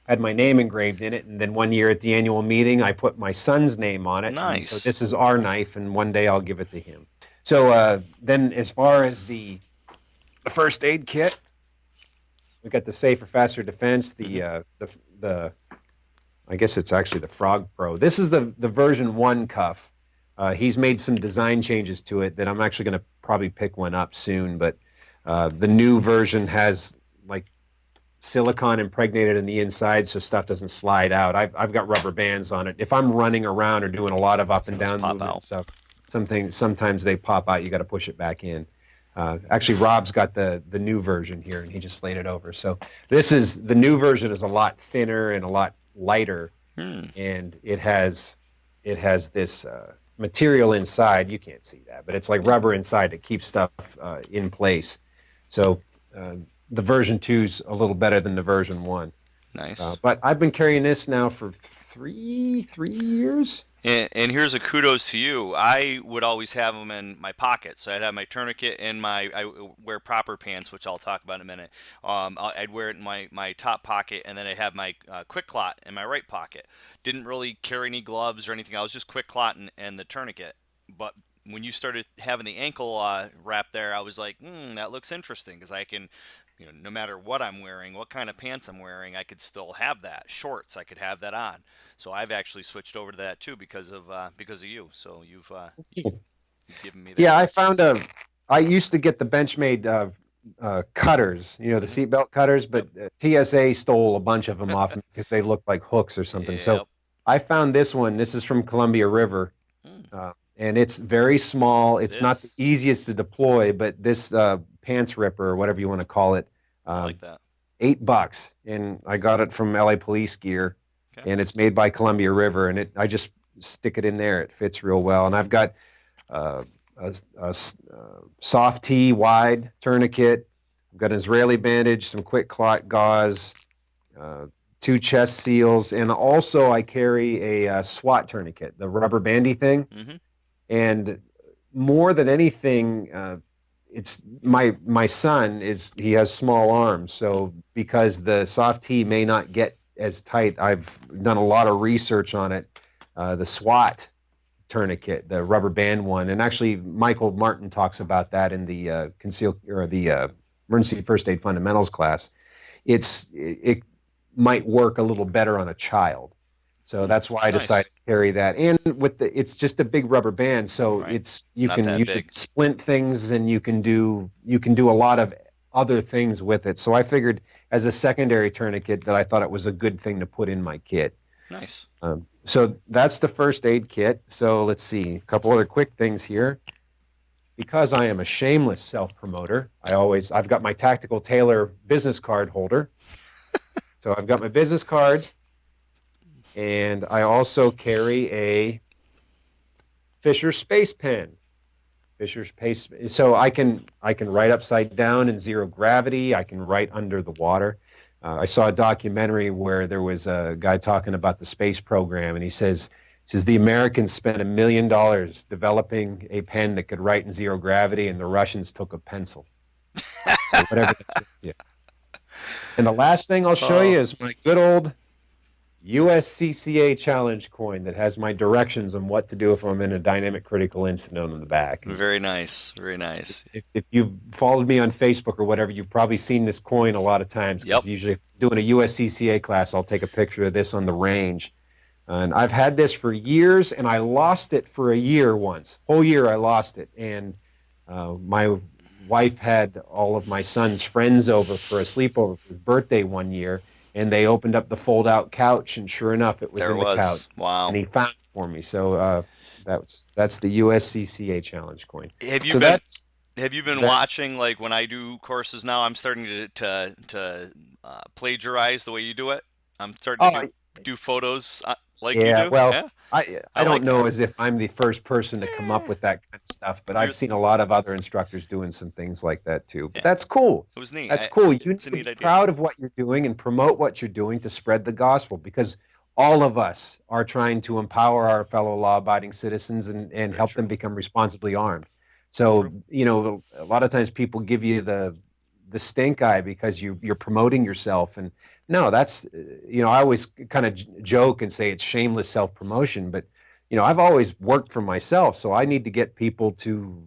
had my name engraved in it, and then one year at the annual meeting, I put my son's name on it. Nice. So this is our knife, and one day I'll give it to him. So then, as far as the first aid kit, we got the Safer, Faster Defense. The I guess it's actually the Frog Pro. This is the version 1 cuff. He's made some design changes to it that I'm actually going to probably pick one up soon. But the new version has like silicone impregnated in the inside, so stuff doesn't slide out. I've got rubber bands on it. If I'm running around or doing a lot of up and down movement and stuff, sometimes they pop out. You got to push it back in. Actually, Rob's got the new version here, and he just laid it over. So the new version is a lot thinner and a lot lighter, and it has this material inside. You can't see that, but it's like rubber inside to keep stuff in place. So the version 2's a little better than the version 1. Nice. But I've been carrying this now for three years. And here's a kudos to you. I would always have them in my pocket. So I'd have my tourniquet in I wear proper pants, which I'll talk about in a minute. I'd wear it in my top pocket, and then I'd have my quick clot in my right pocket. Didn't really carry any gloves or anything. I was just quick clot and the tourniquet. But when you started having the ankle wrap there, I was like, that looks interesting, because I can, no matter what I'm wearing, what kind of pants I'm wearing, I could still have that. Shorts, I could have that on. So I've actually switched over to that too because of you. So you've given me that. Yeah, I found I used to get the Benchmade cutters, the seatbelt cutters, but TSA stole a bunch of them off me because they looked like hooks or something. Yep. So I found this one. This is from Columbia River, and it's very small. It's not the easiest to deploy, but this pants ripper, or whatever you want to call it, I like that. $8, and I got it from LA Police Gear, and it's made by Columbia River, and I just stick it in there. It fits real well, and I've got a soft T wide tourniquet. I've got an Israeli bandage, some quick clot gauze, 2 chest seals, and also I carry a SWAT tourniquet, the rubber bandy thing. Mm-hmm. And more than anything, it's my son he has small arms, so because the soft T may not get as tight, I've done a lot of research on it. The SWAT tourniquet, the rubber band one, and actually Michael Martin talks about that in the the emergency first aid fundamentals class. It might work a little better on a child, so that's why I decided to carry that. And it's just a big rubber band, so you can use it to splint things, and you can do a lot of other things with it. So I figured as a secondary tourniquet that I thought it was a good thing to put in my kit. Nice. So that's the first aid kit. So let's see, a couple other quick things here. Because I am a shameless self-promoter, I've got my Tactical Tailor business card holder. So I've got my business cards, and I also carry a Fisher Space Pen. Fisher Space, so I can write upside down in zero gravity. I can write under the water. I saw a documentary where there was a guy talking about the space program, and he says the Americans spent $1 million developing a pen that could write in zero gravity, and the Russians took a pencil. So whatever. Yeah. And the last thing I'll show you is my good old USCCA challenge coin that has my directions on what to do if I'm in a dynamic critical incident on the back. And Very nice. Very nice. if you've followed me on Facebook or whatever, you've probably seen this coin a lot of times, Yep. because usually if I'm doing a USCCA class, I'll take a picture of this on the range. And I've had this for years, and I lost it for a year once. Whole year I lost it. And my wife had all of my son's friends over for a sleepover for his birthday one year, and they opened up the fold-out couch, and sure enough, it was There in the was. couch. Wow. And he found it for me. So that's the USCCA challenge coin. Have you So been that's have you been that's- watching, like when I do courses now, I'm starting to plagiarize the way you do it. I'm starting to do photos like you yeah, do. well, Yeah. I I don't like know as if I'm the first person to come up with that kind of stuff, but I've You're- seen a lot of other instructors doing some things like that too. But Yeah. that's cool. It was neat. That's cool. You need It's a to neat be idea. proud of what you're doing and promote what you're doing to spread the gospel, because all of us are trying to empower our fellow law-abiding citizens and Very help them true. become responsibly armed. So, True. you know, a lot of times people give you the stink eye because you're promoting yourself. And no, that's, you know, I always kind of joke and say it's shameless self-promotion, but, you know, I've always worked for myself, so I need to get people to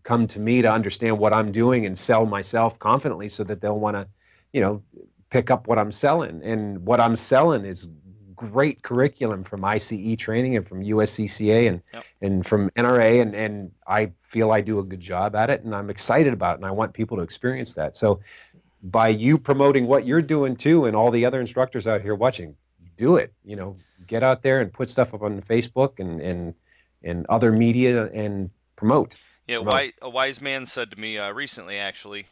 come to me to understand what I'm doing and sell myself confidently so that they'll want to, you know, pick up what I'm selling. And what I'm selling is great curriculum from I.C.E. training and from USCCA and Yep. and from NRA, and I feel I do a good job at it, and I'm excited about it, and I want people to experience that. So by you promoting what you're doing too, and all the other instructors out here watching, do it. You know, get out there and put stuff up on Facebook and other media and promote. Yeah, Promote. a wise man said to me recently, actually,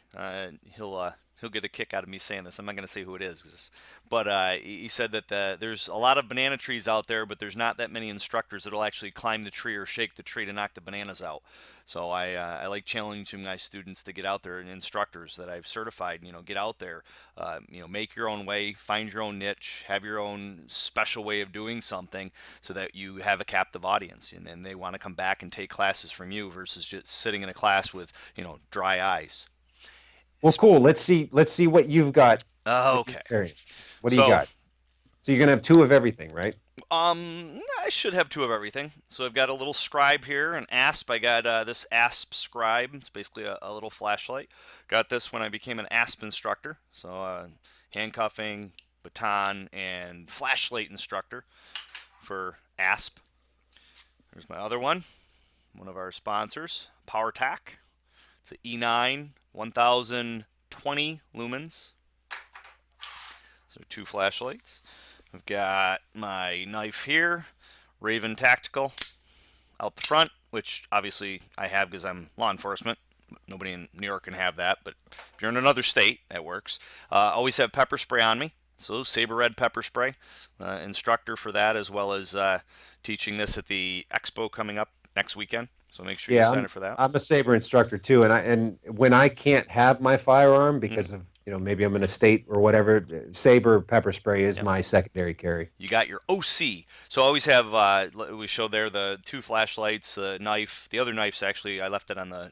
he'll get a kick out of me saying this. I'm not going to say who it is, but he said that there's a lot of banana trees out there, but there's not that many instructors that'll actually climb the tree or shake the tree to knock the bananas out. So I like challenging my students to get out there, and instructors that I've certified, you know, get out there, you know, make your own way, find your own niche, have your own special way of doing something, so that you have a captive audience, and then they want to come back and take classes from you versus just sitting in a class with, you know, dry eyes. Well, cool. Let's see what you've got. Okay. What do you got? So you're gonna have two of everything, right? I should have two of everything. So I've got a little scribe here, an ASP. I got this ASP scribe. It's basically a little flashlight. Got this when I became an ASP instructor. So handcuffing, baton, and flashlight instructor for ASP. There's my other one of our sponsors, PowerTac. It's an E9 1020 lumens. So two flashlights. I've got my knife here, Raven Tactical, out the front, which obviously I have because I'm law enforcement. Nobody in New York can have that, but if you're in another state, that works. Always have pepper spray on me, so Saber Red pepper spray. Instructor for that, as well as teaching this at the expo coming up next weekend. So make sure you sign up for that. I'm a Saber instructor too, and when I can't have my firearm because of, you know, maybe I'm in a state or whatever, Saber pepper spray is my secondary carry. You got your OC. So I always have, we showed there the two flashlights, the knife. The other knife's actually, I left it on the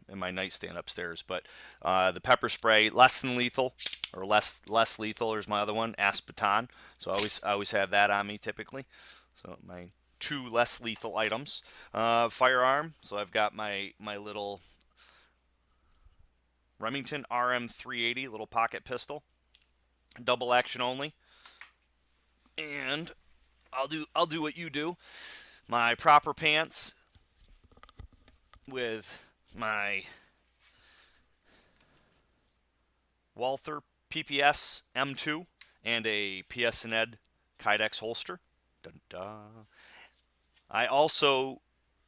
in my nightstand upstairs. But the pepper spray, less than lethal, or less lethal. There's my other one, Asp baton. So I always have that on me typically. So my two less lethal items. Firearm. So I've got my little Remington RM380 little pocket pistol, double action only, and I'll do what you do. My proper pants with my Walther PPS M2 and a PS&Ed Kydex holster. Dun, dun. I also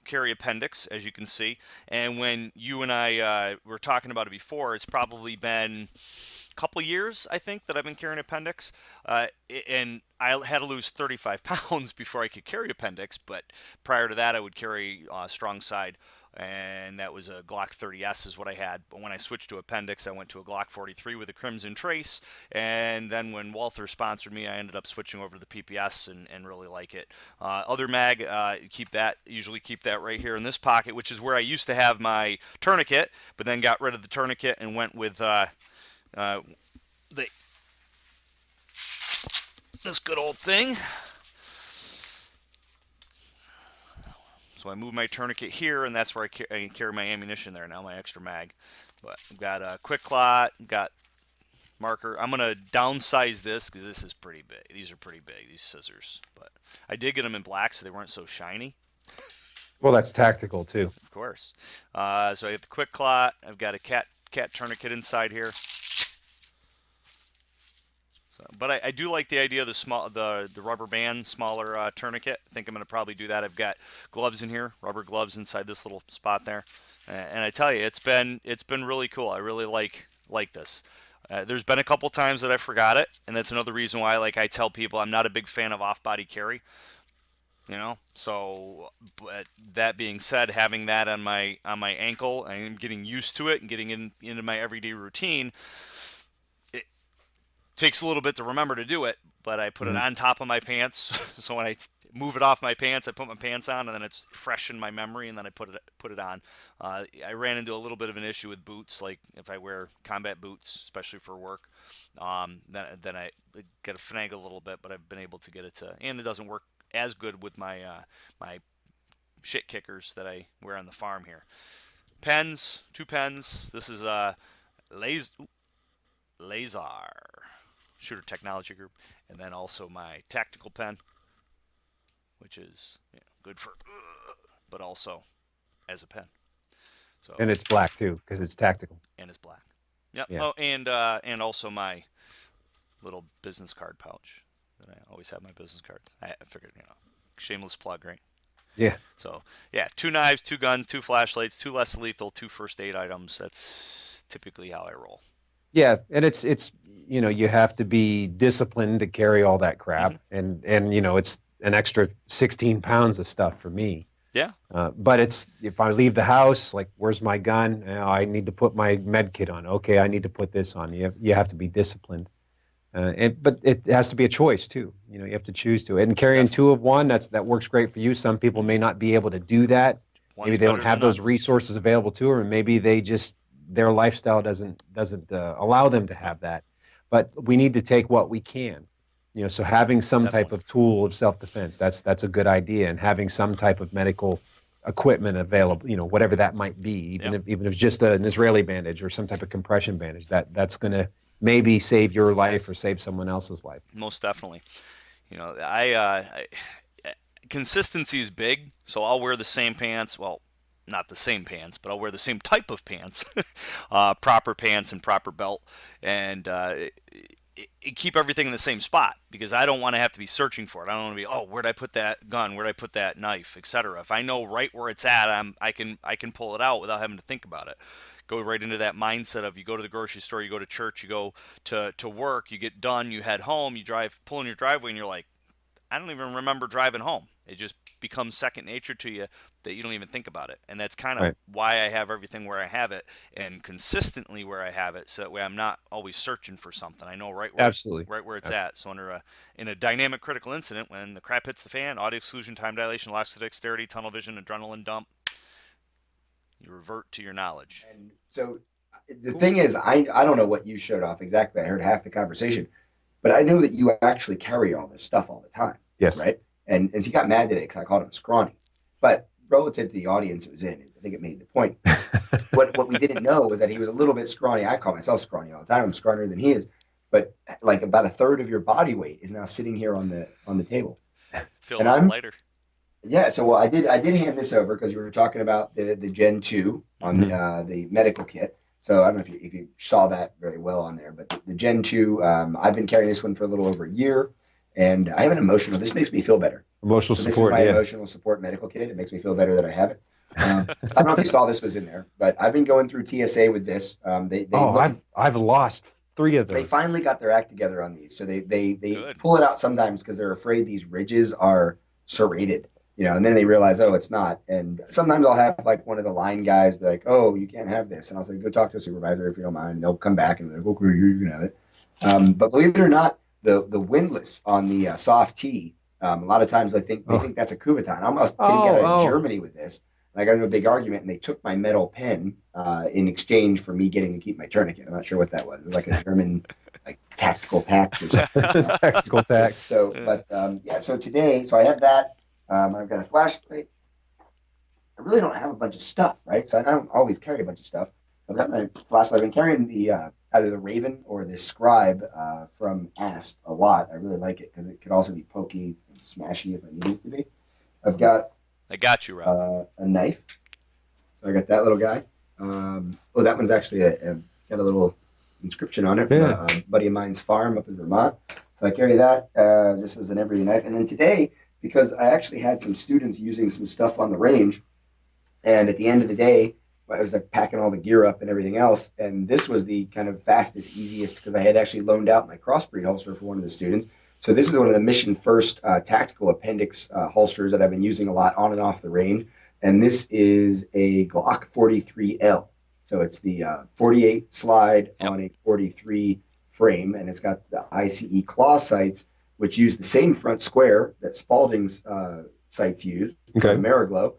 carry appendix, as you can see, and when you and I were talking about it before, it's probably been a couple years, I think, that I've been carrying appendix, and I had to lose 35 pounds before I could carry appendix, but prior to that I would carry strong side, and that was a Glock 30S is what I had. But when I switched to appendix, I went to a Glock 43 with a Crimson Trace, and then when Walther sponsored me, I ended up switching over to the PPS and really like it. Other mag, usually keep that right here in this pocket, which is where I used to have my tourniquet, but then got rid of the tourniquet and went with the this good old thing. So I move my tourniquet here, and that's where I carry my ammunition there now, my extra mag. But I've got a quick clot, got marker. I'm going to downsize this because this is pretty big. These are pretty big, these scissors. But I did get them in black so they weren't so shiny. Well, that's tactical too. Of course. So I have the quick clot. I've got a cat tourniquet inside here. So, but I do like the idea of the rubber band, smaller tourniquet. I think I'm going to probably do that. I've got gloves in here, rubber gloves inside this little spot there. And I tell you, it's been really cool. I really like this. There's been a couple times that I forgot it, and that's another reason why, like I tell people, I'm not a big fan of off-body carry. You know, so but that being said, having that on my ankle, I'm getting used to it and getting into my everyday routine. It takes a little bit to remember to do it, but I put it on top of my pants. So when I move it off my pants, I put my pants on, and then it's fresh in my memory, and then I put it on. I ran into a little bit of an issue with boots, like if I wear combat boots, especially for work, then I get a finagle a little bit, but I've been able to get it to, and it doesn't work as good with my my shit kickers that I wear on the farm here. Pens, 2 pens. This is a Laser Shooter Technology Group, and then also my tactical pen, which is good for, but also as a pen. So And it's black too, because it's tactical. and it's black. Yep. Yeah. Oh, and also my little business card pouch that I always have my business cards. I figured, shameless plug, right? Yeah. So, yeah, 2 knives, 2 guns, 2 flashlights, 2 less lethal, 2 first aid items. That's typically how I roll. Yeah, and it's you have to be disciplined to carry all that crap, and it's an extra 16 pounds of stuff for me. Yeah. But it's, if I leave the house, like, where's my gun? I need to put my med kit on. Okay, I need to put this on. You have to be disciplined. But it has to be a choice too. You have to choose to. And carrying 2 of one, that works great for you. Some people may not be able to do that. Maybe they don't have those resources available to them, and maybe their lifestyle doesn't allow them to have that. But we need to take what we can. So having some type of tool of self-defense, that's a good idea, and having some type of medical equipment available, whatever that might be, even if it's just an Israeli bandage or some type of compression bandage, that's going to maybe save your life or save someone else's life. Most definitely. I consistency is big, so I'll wear the same pants. Well, not the same pants, but I'll wear the same type of pants, proper pants and proper belt, and keep everything in the same spot, because I don't want to have to be searching for it. I don't want to be, where'd I put that gun? Where'd I put that knife, etc. If I know right where it's at, I can pull it out without having to think about it. Go right into that mindset of, you go to the grocery store, you go to church, you go to work, you get done, you head home, you pull in your driveway, and you're like, I don't even remember driving home. It just becomes second nature to you that you don't even think about it. And that's kind of why I have everything where I have it, and consistently where I have it, so that way I'm not always searching for something. I know right where it's at. So in a dynamic critical incident, when the crap hits the fan, audio exclusion, time dilation, loss of dexterity, tunnel vision, adrenaline dump, you revert to your knowledge. And so the thing is, I don't know what you showed off exactly. I heard half the conversation, but I know that you actually carry all this stuff all the time. Yes. Right. And he got mad today because I called him scrawny. But relative to the audience it was in, I think it made the point. What we didn't know was that he was a little bit scrawny. I call myself scrawny all the time. I'm scrawnier than he is. But like about a third of your body weight is now sitting here on the table. Feel a lot lighter. Yeah, so I did hand this over because you were talking about the Gen 2 on the medical kit. So I don't know if you saw that very well on there, but the Gen 2, I've been carrying this one for a little over a year, and I have an emotional. This makes me feel better. Emotional so support. This is my emotional support medical kit. It makes me feel better that I have it. I don't know if you saw this was in there, but I've been going through TSA with this. I've lost 3 of them. They finally got their act together on these, so they pull it out sometimes because they're afraid these ridges are serrated. And then they realize, it's not. And sometimes I'll have like one of the line guys be like, you can't have this. And I'll say, go talk to a supervisor if you don't mind. And they'll come back and they're like, okay, you can have it. But believe it or not, the windlass on the soft T, a lot of times they think that's a Kubotan. I almost didn't get out of Germany with this. And I got into a big argument, and they took my metal pen in exchange for me getting to keep my tourniquet. I'm not sure what that was. It was like a German like tactical tax or something. Tactical tax. So, but yeah, so today, so I have that. I've got a flashlight. I really don't have a bunch of stuff, right? So I don't always carry a bunch of stuff. I've got my flashlight. I've been carrying the either the Raven or the Scribe from AST a lot. I really like it because it could also be pokey and smashy if I need it to be. I've got I got you, Rob. a knife. So I got that little guy. Oh, that one's actually got a little inscription on it from a buddy of mine's farm up in Vermont. So I carry that just as an everyday knife. And then today, because I actually had some students using some stuff on the range, and at the end of the day, I was like packing all the gear up and everything else. And this was the kind of fastest, easiest, because I had actually loaned out my crossbreed holster for one of the students. So this is one of the Mission First tactical appendix holsters that I've been using a lot on and off the range. And this is a Glock 43L. So it's the 48 slide on a 43 frame, and it's got the I.C.E. claw sights, which use the same front square that Spalding's sights use from Mariglow.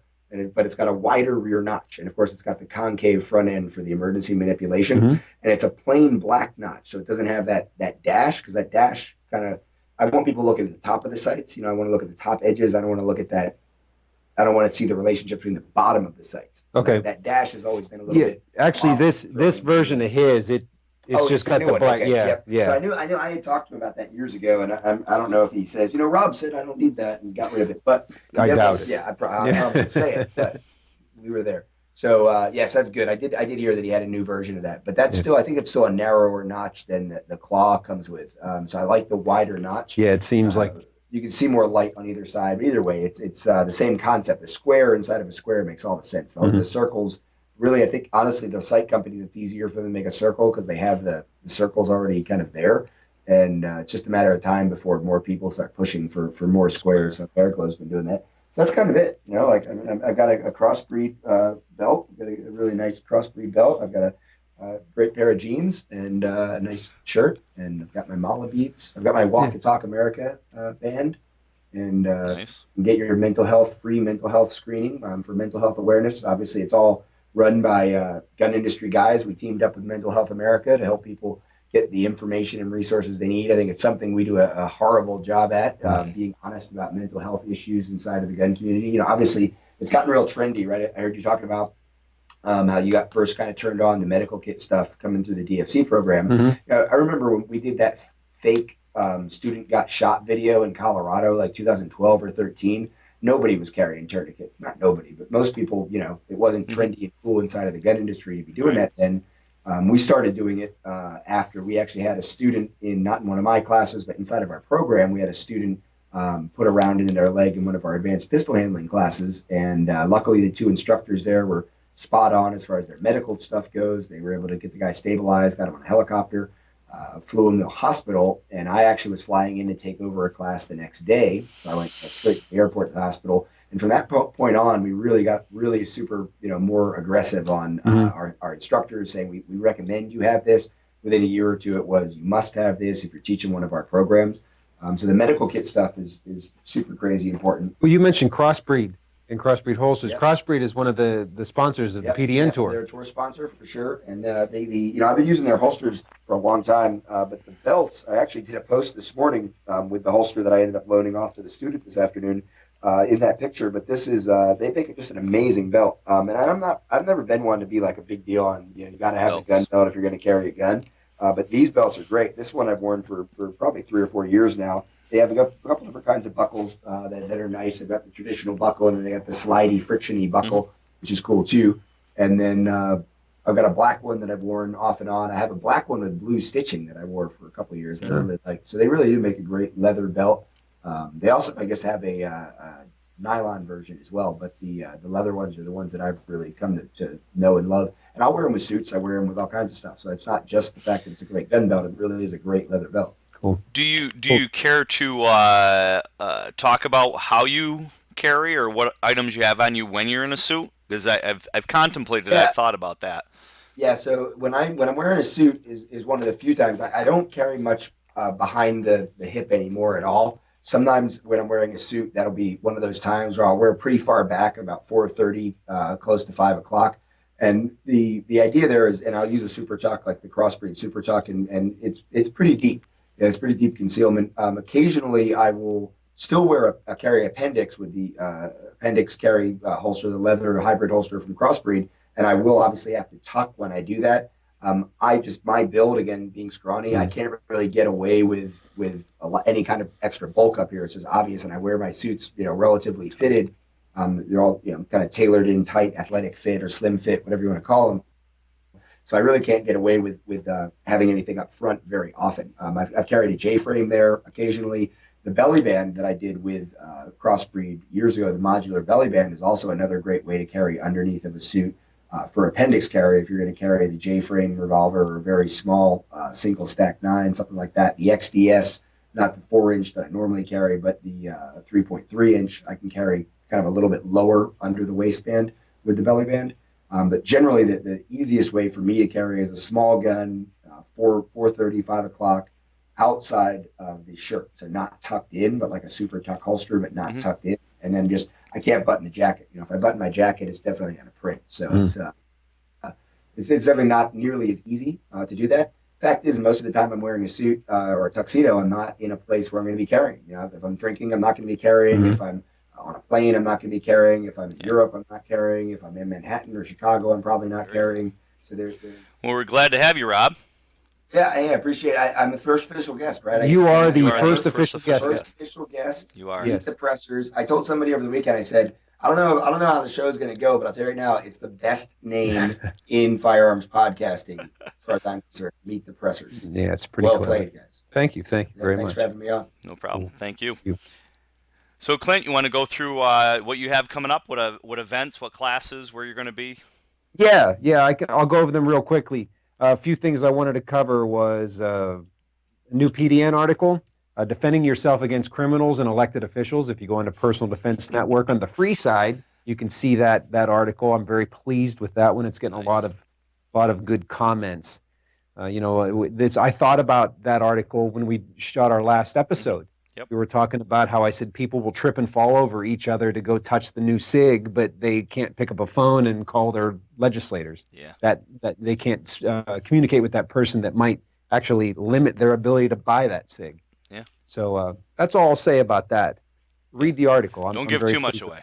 But it's got a wider rear notch. And of course, it's got the concave front end for the emergency manipulation. And it's a plain black notch. So it doesn't have that dash, because that dash kind of, I want people looking at the top of the sights. I want to look at the top edges. I don't want to look at that. I don't want to see the relationship between the bottom of the sights. So that dash has always been a little bit. Actually, this version of his, it's just got the black. Okay. So I knew I had talked to him about that years ago, and I don't know if he says, Rob said I don't need that and got rid of it, but I doubt it. Yeah, I'll say it, but we were there. So yes, that's good. I did hear that he had a new version of that, but that's still, I think it's still a narrower notch than the claw comes with. So I like the wider notch. Yeah, it seems like you can see more light on either side, but either way, it's the same concept. The square inside of a square makes all the sense. The circles. Really, I think, honestly, the site companies, it's easier for them to make a circle because they have the circles already kind of there. And it's just a matter of time before more people start pushing for more squares. So Fairclow's been doing that. So that's kind of it. I've got a crossbreed belt. I've got a really nice crossbreed belt. I've got a great pair of jeans and a nice shirt. And I've got my Mala beads. I've got my Walk to Talk America band. And Nice. Get your free mental health screening for mental health awareness. Obviously, it's all run by gun industry guys. We teamed up with Mental Health America to help people get the information and resources they need. I think it's something we do a horrible job at, being honest about mental health issues inside of the gun community. Obviously, it's gotten real trendy, right? I heard you talking about how you got first kind of turned on the medical kit stuff coming through the DFC program. I remember when we did that fake student got shot video in Colorado, like 2012 or 13. Nobody was carrying tourniquets. Not nobody, but most people, it wasn't trendy and cool inside of the gun industry to be doing that then. We started doing it after we actually had a student not in one of my classes, but inside of our program, we had a student put a round in their leg in one of our advanced pistol handling classes. And luckily, the two instructors there were spot on as far as their medical stuff goes. They were able to get the guy stabilized, got him on a helicopter, flew him to the hospital, and I actually was flying in to take over a class the next day. So I went straight to the airport to the hospital. And from that point on, we really got super, more aggressive on our instructors saying, we recommend you have this. Within a year or two, it was, you must have this if you're teaching one of our programs. So the medical kit stuff is super crazy important. Well, you mentioned Crossbreed and Crossbreed holsters. Yep. Crossbreed is one of the sponsors of the PDN tour. They're a tour sponsor for sure. And I've been using their holsters for a long time, but the belts, I actually did a post this morning with the holster that I ended up loaning off to the student this afternoon in that picture. But this is, they make just an amazing belt. And I've never been one to be like a big deal on, you got to have a gun belt if you're going to carry a gun. But these belts are great. This one I've worn for probably 3 or 4 years now. They have a couple different kinds of buckles that are nice. They've got the traditional buckle, and then they got the slidey, frictiony buckle, which is cool too. And then I've got a black one that I've worn off and on. I have a black one with blue stitching that I wore for a couple of years. That I really like. So they really do make a great leather belt. They also, I guess, have a nylon version as well. But the leather ones are the ones that I've really come to know and love. And I'll wear them with suits. I wear them with all kinds of stuff. So it's not just the fact that it's a great gun belt. It really is a great leather belt. Cool. Do you care to talk about how you carry or what items you have on you when you're in a suit? Because I've contemplated it. I've thought about that. Yeah. So when I'm wearing a suit is one of the few times I don't carry much behind the hip anymore at all. Sometimes when I'm wearing a suit, that'll be one of those times where I'll wear pretty far back, about 4:30, close to 5 o'clock. And the idea there is, and I'll use a super tuck like the crossbreed super tuck, and it's pretty deep. Yeah, it's pretty deep concealment. Occasionally, I will still wear a carry appendix with the appendix carry holster, the leather hybrid holster from Crossbreed, and I will obviously have to tuck when I do that. My build, again, being scrawny, I can't really get away with any kind of extra bulk up here. It's just obvious, and I wear my suits, relatively fitted. They're all, kind of tailored in tight athletic fit or slim fit, whatever you want to call them. So I really can't get away with having anything up front very often. I've carried a J-frame there occasionally. The belly band that I did with Crossbreed years ago, the modular belly band, is also another great way to carry underneath of a suit. For appendix carry, if you're going to carry the J-frame revolver or a very small single stack 9, something like that, the XDS, not the 4-inch that I normally carry, but the 3.3-inch, I can carry kind of a little bit lower under the waistband with the belly band. But generally, the easiest way for me to carry is a small gun, 4:30, 5 o'clock, outside of the shirt. So not tucked in, but like a super tuck holster, but not tucked in. And then I can't button the jacket. If I button my jacket, it's definitely going to print. So it's definitely not nearly as easy to do that. Fact is, most of the time I'm wearing a suit or a tuxedo, I'm not in a place where I'm going to be carrying. If I'm drinking, I'm not going to be carrying. If I'm on a plane, I'm not going to be carrying. If I'm in Europe, I'm not carrying. If I'm in Manhattan or Chicago, I'm probably not carrying. So there's Well, we're glad to have you, Rob. Yeah, I appreciate it. I'm the first official guest, right? You are the first official guest. First official guest. You are. Meet the Pressers. I told somebody over the weekend, I said, I don't know how the show's going to go, but I'll tell you right now, it's the best name in firearms podcasting, as far as I'm concerned. Meet the Pressers. Yeah, it's pretty well clever. played, guys. Thank you very much. Thanks for having me on. No problem. Thank you. Thank you. So, Clint, you want to go through what you have coming up, what events, what classes, where you're going to be? Yeah. I'll go over them real quickly. A few things I wanted to cover was a new PDN article, Defending Yourself Against Criminals and Elected Officials. If you go into Personal Defense Network on the free side, you can see that article. I'm very pleased with that one. It's getting Nice. a lot of good comments. I thought about that article when we shot our last episode. Yep. We were talking about how I said people will trip and fall over each other to go touch the new SIG, but they can't pick up a phone and call their legislators. Yeah. That they can't communicate with that person that might actually limit their ability to buy that SIG. Yeah. So that's all I'll say about that. Read the article. Don't give too much away.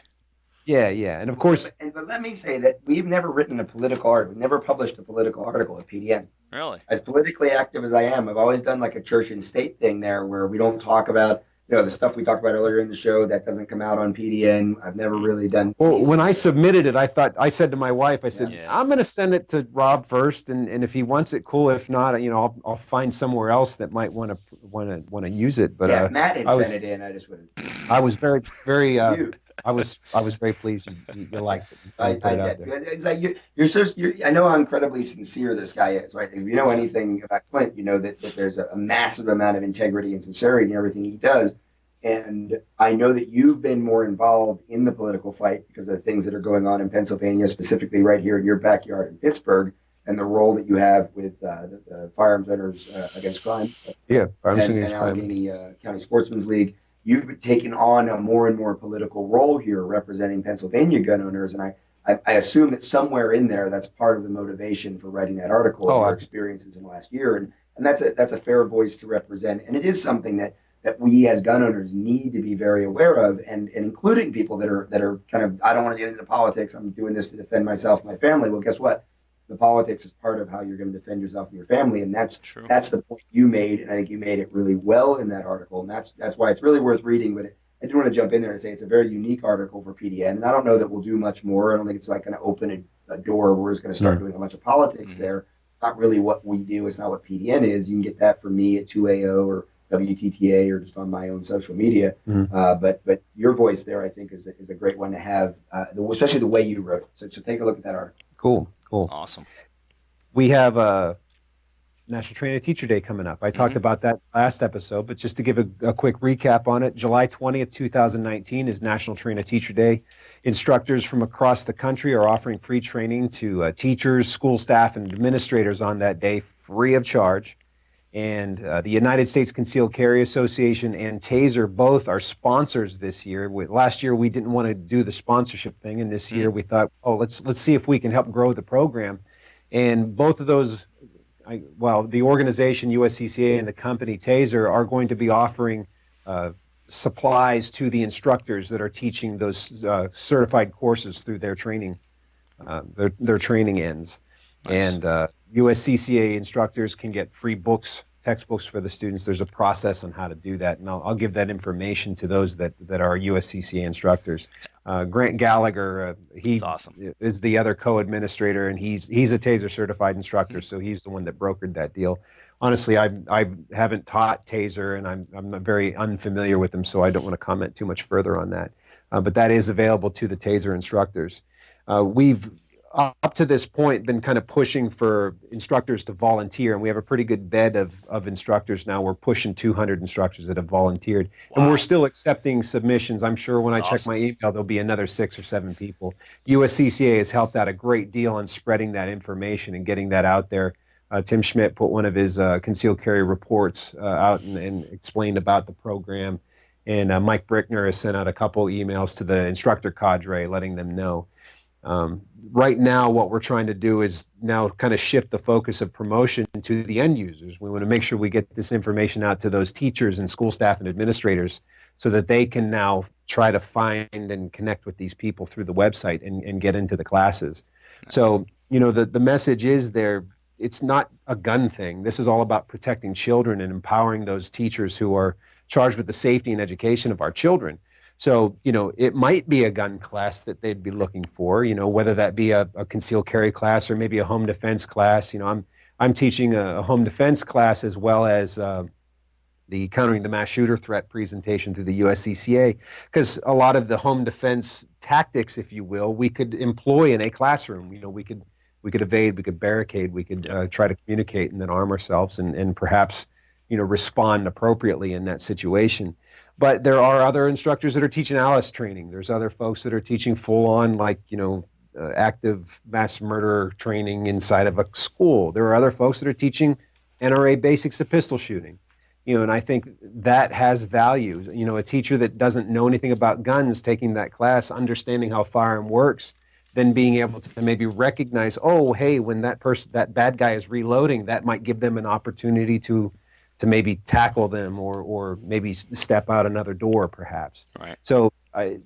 Yeah, and of course. But let me say that we've never written a political article. We've never published a political article at PDN. Really? As politically active as I am, I've always done like a church and state thing there where we don't talk about, the stuff we talked about earlier in the show that doesn't come out on PDN. I've never really done. Well, when I submitted it, I said to my wife, I said, Yes. I'm going to send it to Rob first, and if he wants it, cool. If not, I'll find somewhere else that might want to use it. But if Matt had sent it in, I just would have. I was very I was very pleased you liked it. I Put it out did. there. It's like you're I know how incredibly sincere this guy is, right? If you know anything about Clint, you know that there's a massive amount of integrity and sincerity in everything he does. And I know that you've been more involved in the political fight because of the things that are going on in Pennsylvania, specifically right here in your backyard in Pittsburgh, and the role that you have with the Firearms Owners Against Crime. Yeah, Firearms and Against Crime. Allegheny County Sportsman's League. You've taken on a more and more political role here representing Pennsylvania gun owners. And I assume that somewhere in there, that's part of the motivation for writing that article, your experiences in the last year. And that's a fair voice to represent. And it is something that we as gun owners need to be very aware of, and including people that are kind of, I don't want to get into politics. I'm doing this to defend myself and my family. Well, guess what? The politics is part of how you're going to defend yourself and your family. And that's True. That's the point you made. And I think you made it really well in that article. And that's why it's really worth reading. But I do want to jump in there and say it's a very unique article for PDN. And I don't know that we'll do much more. I don't think it's like going to open a door where it's going to start doing a bunch of politics there. Not really what we do. It's not what PDN is. You can get that from me at 2AO or WTTA or just on my own social media. But your voice there, I think, is a great one to have, especially the way you wrote it. So take a look at that article. Cool. Awesome. We have National Trainer Teacher Day coming up. I talked about that last episode, but just to give a quick recap on it, July 20th, 2019 is National Trainer Teacher Day. Instructors from across the country are offering free training to teachers, school staff, and administrators on that day, free of charge. And the United States Concealed Carry Association and TASER both are sponsors this year. Last year we didn't want to do the sponsorship thing, and this year we thought, oh, let's see if we can help grow the program. And both of those, the organization USCCA and the company TASER are going to be offering supplies to the instructors that are teaching those certified courses through their training, their training ends. Nice. And USCCA instructors can get free books, textbooks for the students. There's a process on how to do that, and I'll give that information to those that are USCCA instructors. Grant Gallagher, he awesome. Is the other co-administrator, and he's a TASER certified instructor, so he's the one that brokered that deal. Honestly, I haven't taught TASER, and I'm very unfamiliar with them, so I don't want to comment too much further on that. But that is available to the TASER instructors. We've up to this point been kind of pushing for instructors to volunteer, and we have a pretty good bed of instructors now. We're pushing 200 instructors that have volunteered. Wow. And we're still accepting submissions. I'm sure when I check my email, there'll be another 6 or 7 people. USCCA has helped out a great deal on spreading that information and getting that out there. Tim Schmidt put one of his concealed carry reports out and explained about the program. And Mike Brickner has sent out a couple emails to the instructor cadre letting them know. Right now, what we're trying to do is now kind of shift the focus of promotion to the end users. We want to make sure we get this information out to those teachers and school staff and administrators so that they can now try to find and connect with these people through the website and get into the classes. Nice. So, the message is there. It's not a gun thing. This is all about protecting children and empowering those teachers who are charged with the safety and education of our children. So, it might be a gun class that they'd be looking for, whether that be a concealed carry class or maybe a home defense class. I'm teaching a home defense class as well as the countering the mass shooter threat presentation through the USCCA, because a lot of the home defense tactics, if you will, we could employ in a classroom. We could evade, we could barricade, we could try to communicate and then arm ourselves and perhaps, respond appropriately in that situation. But there are other instructors that are teaching ALICE training. There's other folks that are teaching full-on, active mass murder training inside of a school. There are other folks that are teaching NRA basics of pistol shooting. And I think that has value. A teacher that doesn't know anything about guns taking that class, understanding how firearm works, then being able to maybe recognize, oh, hey, when that bad guy is reloading, that might give them an opportunity to maybe tackle them or maybe step out another door, perhaps. Right. So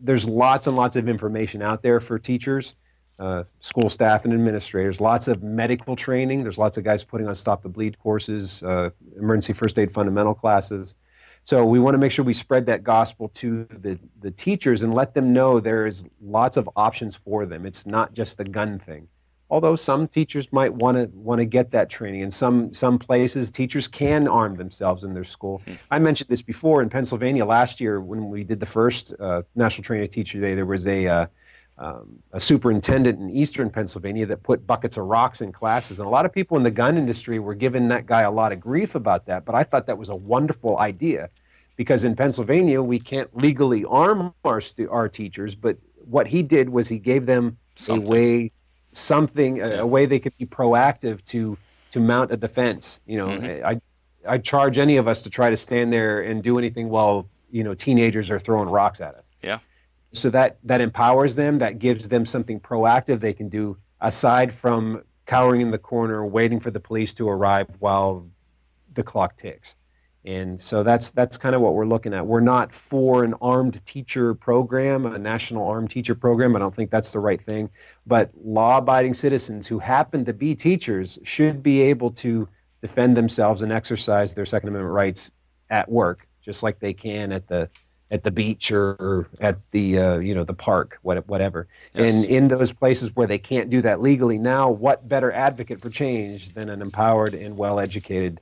there's lots and lots of information out there for teachers, school staff, and administrators. Lots of medical training. There's lots of guys putting on Stop the Bleed courses, emergency first aid fundamental classes. So we want to make sure we spread that gospel to the teachers and let them know there's lots of options for them. It's not just the gun thing. Although some teachers might want to get that training. In some places, teachers can arm themselves in their school. I mentioned this before. In Pennsylvania last year, when we did the first National Trainer Teacher Day, there was a superintendent in eastern Pennsylvania that put buckets of rocks in classes. And a lot of people in the gun industry were giving that guy a lot of grief about that. But I thought that was a wonderful idea, because in Pennsylvania, we can't legally arm our teachers. But what he did was he gave them a way they could be proactive to mount a defense. I charge any of us to try to stand there and do anything while teenagers are throwing rocks at us. Yeah. So that empowers them, that gives them something proactive they can do aside from cowering in the corner, waiting for the police to arrive while the clock ticks. And so that's kind of what we're looking at. We're not for an armed teacher program, a national armed teacher program. I don't think that's the right thing. But law-abiding citizens who happen to be teachers should be able to defend themselves and exercise their Second Amendment rights at work, just like they can at the beach or at the the park, whatever. Yes. And in those places where they can't do that legally now, what better advocate for change than an empowered and well-educated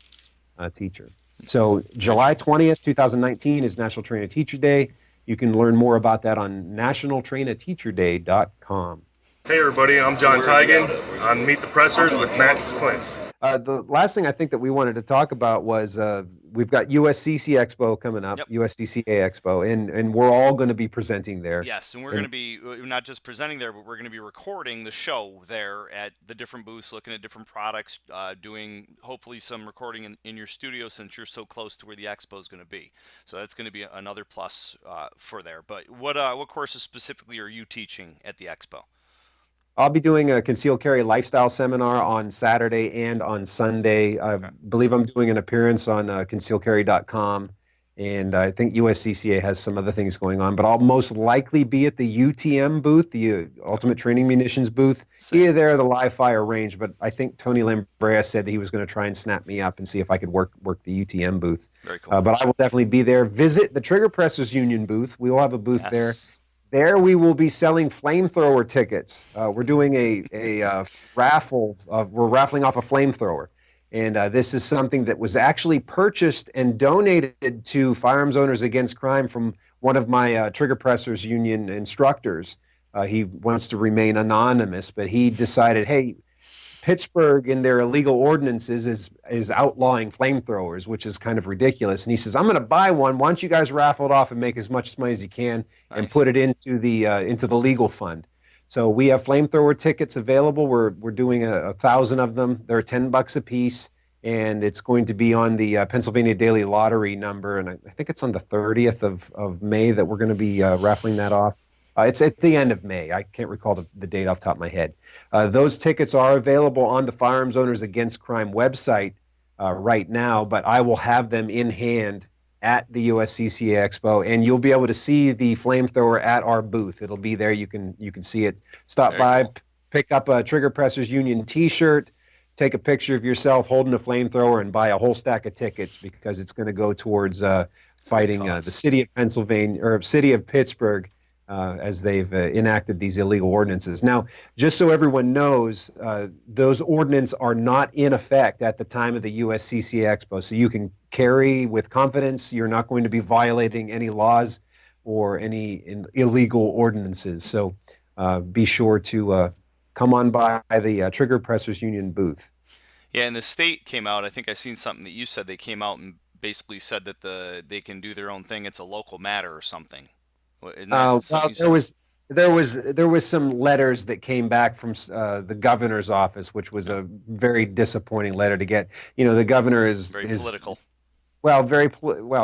teacher? So July 20th, 2019 is National Trainer Teacher Day. You can learn more about that on nationaltrainerteacherday.com. Hey everybody, I'm John Tigon on Meet the Pressers with Matt Clint. The last thing I think that we wanted to talk about was we've got USCC Expo coming up, Yep. USCCA Expo, and we're all going to be presenting there. Yes, and we're going to be not just presenting there, but we're going to be recording the show there at the different booths, looking at different products, doing hopefully some recording in your studio since you're so close to where the expo is going to be. So that's going to be another plus for there. But what courses specifically are you teaching at the expo? I'll be doing a concealed carry lifestyle seminar on Saturday and on Sunday. I believe I'm doing an appearance on concealcarry.com, and I think USCCA has some other things going on. But I'll most likely be at the UTM booth, the Ultimate Training Munitions booth, either there or the live fire range. But I think Tony Lambrea said that he was going to try and snap me up and see if I could work the UTM booth. Very cool. But I will definitely be there. Visit the Trigger Pressers Union booth. We will have a booth there. There we will be selling flamethrower tickets. We're doing a raffle. We're raffling off a flamethrower. And this is something that was actually purchased and donated to Firearms Owners Against Crime from one of my Trigger Pressers Union instructors. He wants to remain anonymous, but he decided, hey, Pittsburgh in their illegal ordinances is outlawing flamethrowers, which is kind of ridiculous. And he says, I'm going to buy one. Why don't you guys raffle it off and make as much money as you can and put it into the legal fund. So we have flamethrower tickets available. We're doing 1,000 of them. They're $10 a piece, and it's going to be on the Pennsylvania Daily Lottery number. And I think it's on the 30th of May that we're going to be raffling that off. It's at the end of May. I can't recall the date off the top of my head. Those tickets are available on the Firearms Owners Against Crime website right now, but I will have them in hand at the USCCA Expo, and you'll be able to see the flamethrower at our booth. It'll be there. You can see it. Stop by, pick up a Trigger Pressers Union T-shirt, take a picture of yourself holding a flamethrower, and buy a whole stack of tickets because it's going to go towards fighting the city of Pennsylvania or city of Pittsburgh. As they've enacted these illegal ordinances. Now, just so everyone knows, those ordinances are not in effect at the time of the USCCA Expo, so you can carry with confidence. You're not going to be violating any laws or any illegal ordinances. So be sure to come on by the Trigger Pressers Union booth. Yeah, and the state came out. I think I seen something that you said. They came out and basically said that they can do their own thing. It's a local matter or something. Well, there was some letters that came back from the governor's office, which was a very disappointing letter to get. You know, the governor is very political. Well,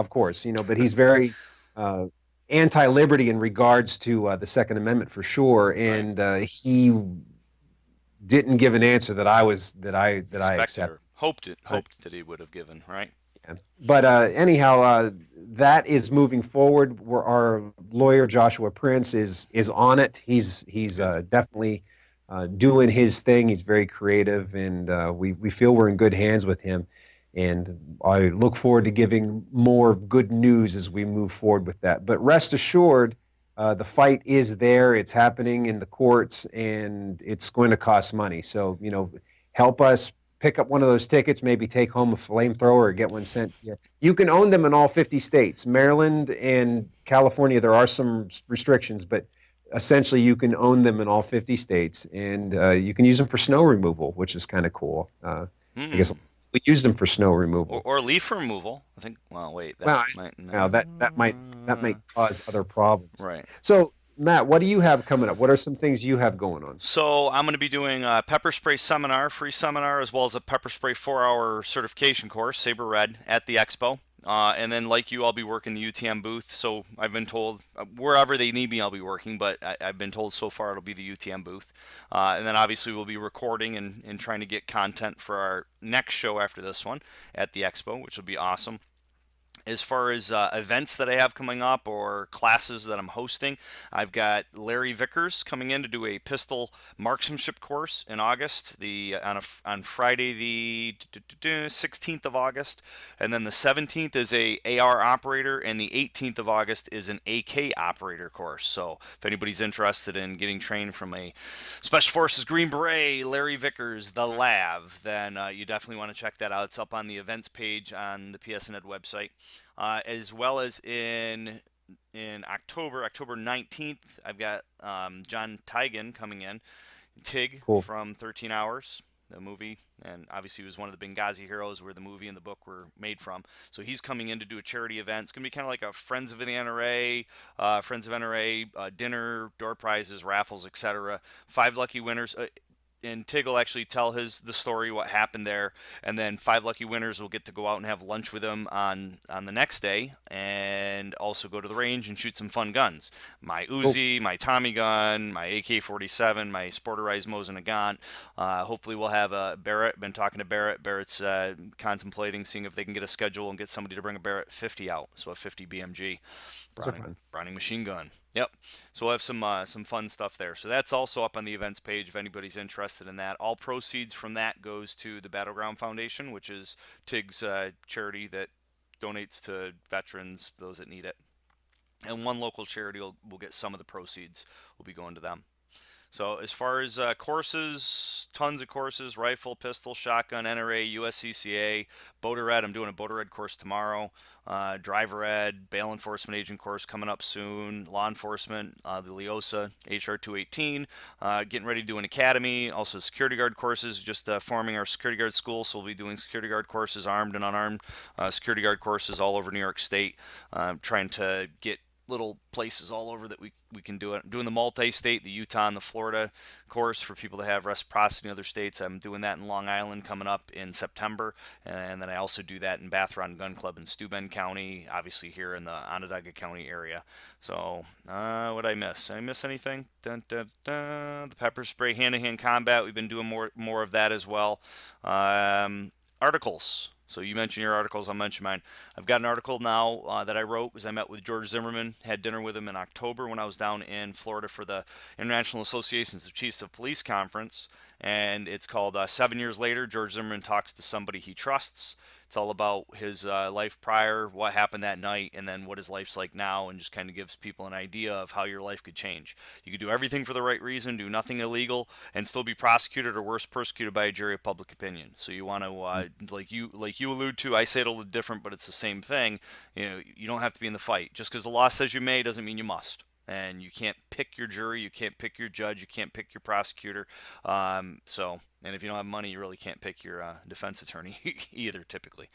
of course, but he's very anti-liberty in regards to the Second Amendment for sure, and he didn't give an answer that I accepted. Or hoped that he would have given, right? But anyhow, that is moving forward. Our lawyer Joshua Prince is on it. He's definitely doing his thing. He's very creative, and we feel we're in good hands with him. And I look forward to giving more good news as we move forward with that. But rest assured, the fight is there. It's happening in the courts, and it's going to cost money. So help us. Pick up one of those tickets, maybe take home a flamethrower or get one sent. You can own them in all 50 states. Maryland and California, there are some restrictions, but essentially you can own them in all 50 states, and you can use them for snow removal, which is kind of cool. I guess we use them for snow removal or leaf removal. I think. Well, wait. That might cause other problems. Right. So, Matt, what do you have coming up? What are some things you have going on? So I'm going to be doing a pepper spray seminar, free seminar, as well as a pepper spray 4-hour certification course, Saber Red, at the expo. And then, like you, I'll be working the UTM booth. So I've been told wherever they need me, I'll be working. But I've been told so far it'll be the UTM booth. And then obviously we'll be recording and trying to get content for our next show after this one at the expo, which will be awesome. As far as events that I have coming up or classes that I'm hosting, I've got Larry Vickers coming in to do a pistol marksmanship course in August, on Friday the 16th of August, and then the 17th is a AR operator, and the 18th of August is an AK operator course. So if anybody's interested in getting trained from a Special Forces Green Beret, Larry Vickers, the Lav, then you definitely want to check that out. It's up on the events page on the PSNed website. As well as in October 19th, I've got John Tigon coming in, Tig cool. from 13 Hours. the movie, and obviously he was one of the Benghazi heroes where the movie and the book were made from. So he's coming in to do a charity event. It's going to be kind of like a Friends of the NRA, dinner, door prizes, raffles, etc. 5 lucky winners. And Tig will actually tell the story, what happened there, and then 5 lucky winners will get to go out and have lunch with him on the next day, and also go to the range and shoot some fun guns. My Uzi, my Tommy gun, my AK-47, my Sporterized Mosin Nagant. Hopefully we'll have Barrett. Been talking to Barrett. Barrett's contemplating seeing if they can get a schedule and get somebody to bring a Barrett 50 out, so a 50 BMG Browning machine gun. Yep. So we'll have some fun stuff there. So that's also up on the events page if anybody's interested in that. All proceeds from that goes to the Battleground Foundation, which is Tig's charity that donates to veterans, those that need it. And one local charity will get some of the proceeds. Will be going to them. So as far as courses, tons of courses: rifle, pistol, shotgun, NRA, USCCA, boater ed. I'm doing a boater ed course tomorrow. Driver ed, bail enforcement agent course coming up soon. Law enforcement, the LEOSA, HR 218. Getting ready to do an academy. Also security guard courses, just forming our security guard school. So we'll be doing security guard courses, armed and unarmed security guard courses all over New York State. Trying to get little places all over that we can do it. Doing the multi-state, the Utah and the Florida course for people that have reciprocity in other states. I'm doing that in Long Island coming up in September, and then I also do that in Bathron Gun Club in Steuben County, obviously here in the Onondaga County area. So what did I miss? Did I miss anything? Dun, dun, dun. The pepper spray, hand-to-hand combat, we've been doing more of that as well. Articles. So you mentioned your articles, I'll mention mine. I've got an article now that I wrote because I met with George Zimmerman, had dinner with him in October when I was down in Florida for the International Associations of Chiefs of Police Conference. And it's called 7 Years Later, George Zimmerman Talks to Somebody He Trusts. It's all about his life prior, what happened that night, and then what his life's like now, and just kind of gives people an idea of how your life could change. You could do everything for the right reason, do nothing illegal, and still be prosecuted or worse, persecuted by a jury of public opinion. So you want to, like you allude to, I say it a little different, but it's the same thing. You don't have to be in the fight. Just because the law says you may doesn't mean you must. And you can't pick your jury, you can't pick your judge, you can't pick your prosecutor. And if you don't have money, you really can't pick your defense attorney either, typically.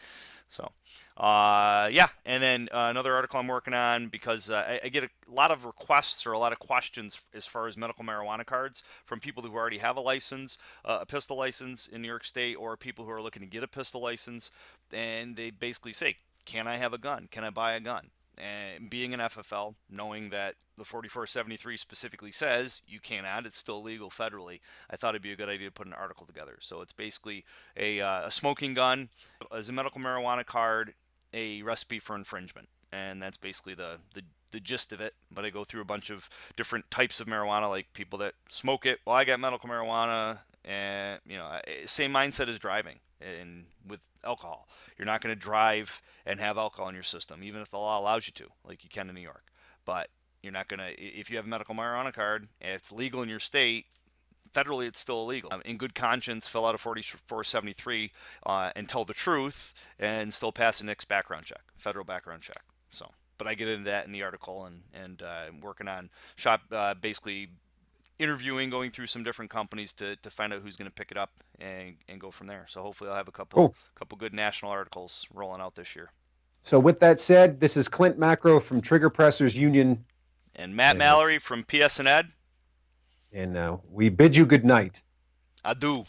So, yeah. And then another article I'm working on, because I get a lot of requests or a lot of questions as far as medical marijuana cards from people who already have a license, a pistol license in New York State, or people who are looking to get a pistol license. And they basically say, can I have a gun? Can I buy a gun? And being an FFL, knowing that the 4473 specifically says you cannot, it's still legal federally, I thought it'd be a good idea to put an article together. So it's basically a smoking gun as a medical marijuana card, a recipe for infringement. And that's basically the gist of it. But I go through a bunch of different types of marijuana, like people that smoke it. Well, I got medical marijuana, and same mindset as driving. And with alcohol, you're not going to drive and have alcohol in your system, even if the law allows you to, like you can in New York. But you're not going to, if you have a medical marijuana card, and it's legal in your state, federally it's still illegal. In good conscience, fill out a 4473 and tell the truth, and still pass a NICS background check, federal background check. So, but I get into that in the article, and I'm working on basically interviewing, going through some different companies to find out who's going to pick it up and go from there. So hopefully I'll have a couple good national articles rolling out this year. So with that said, this is Clint Macro from Trigger Pressers Union. And Matt Mallory from PS&Ed. And we bid you good night. Adieu.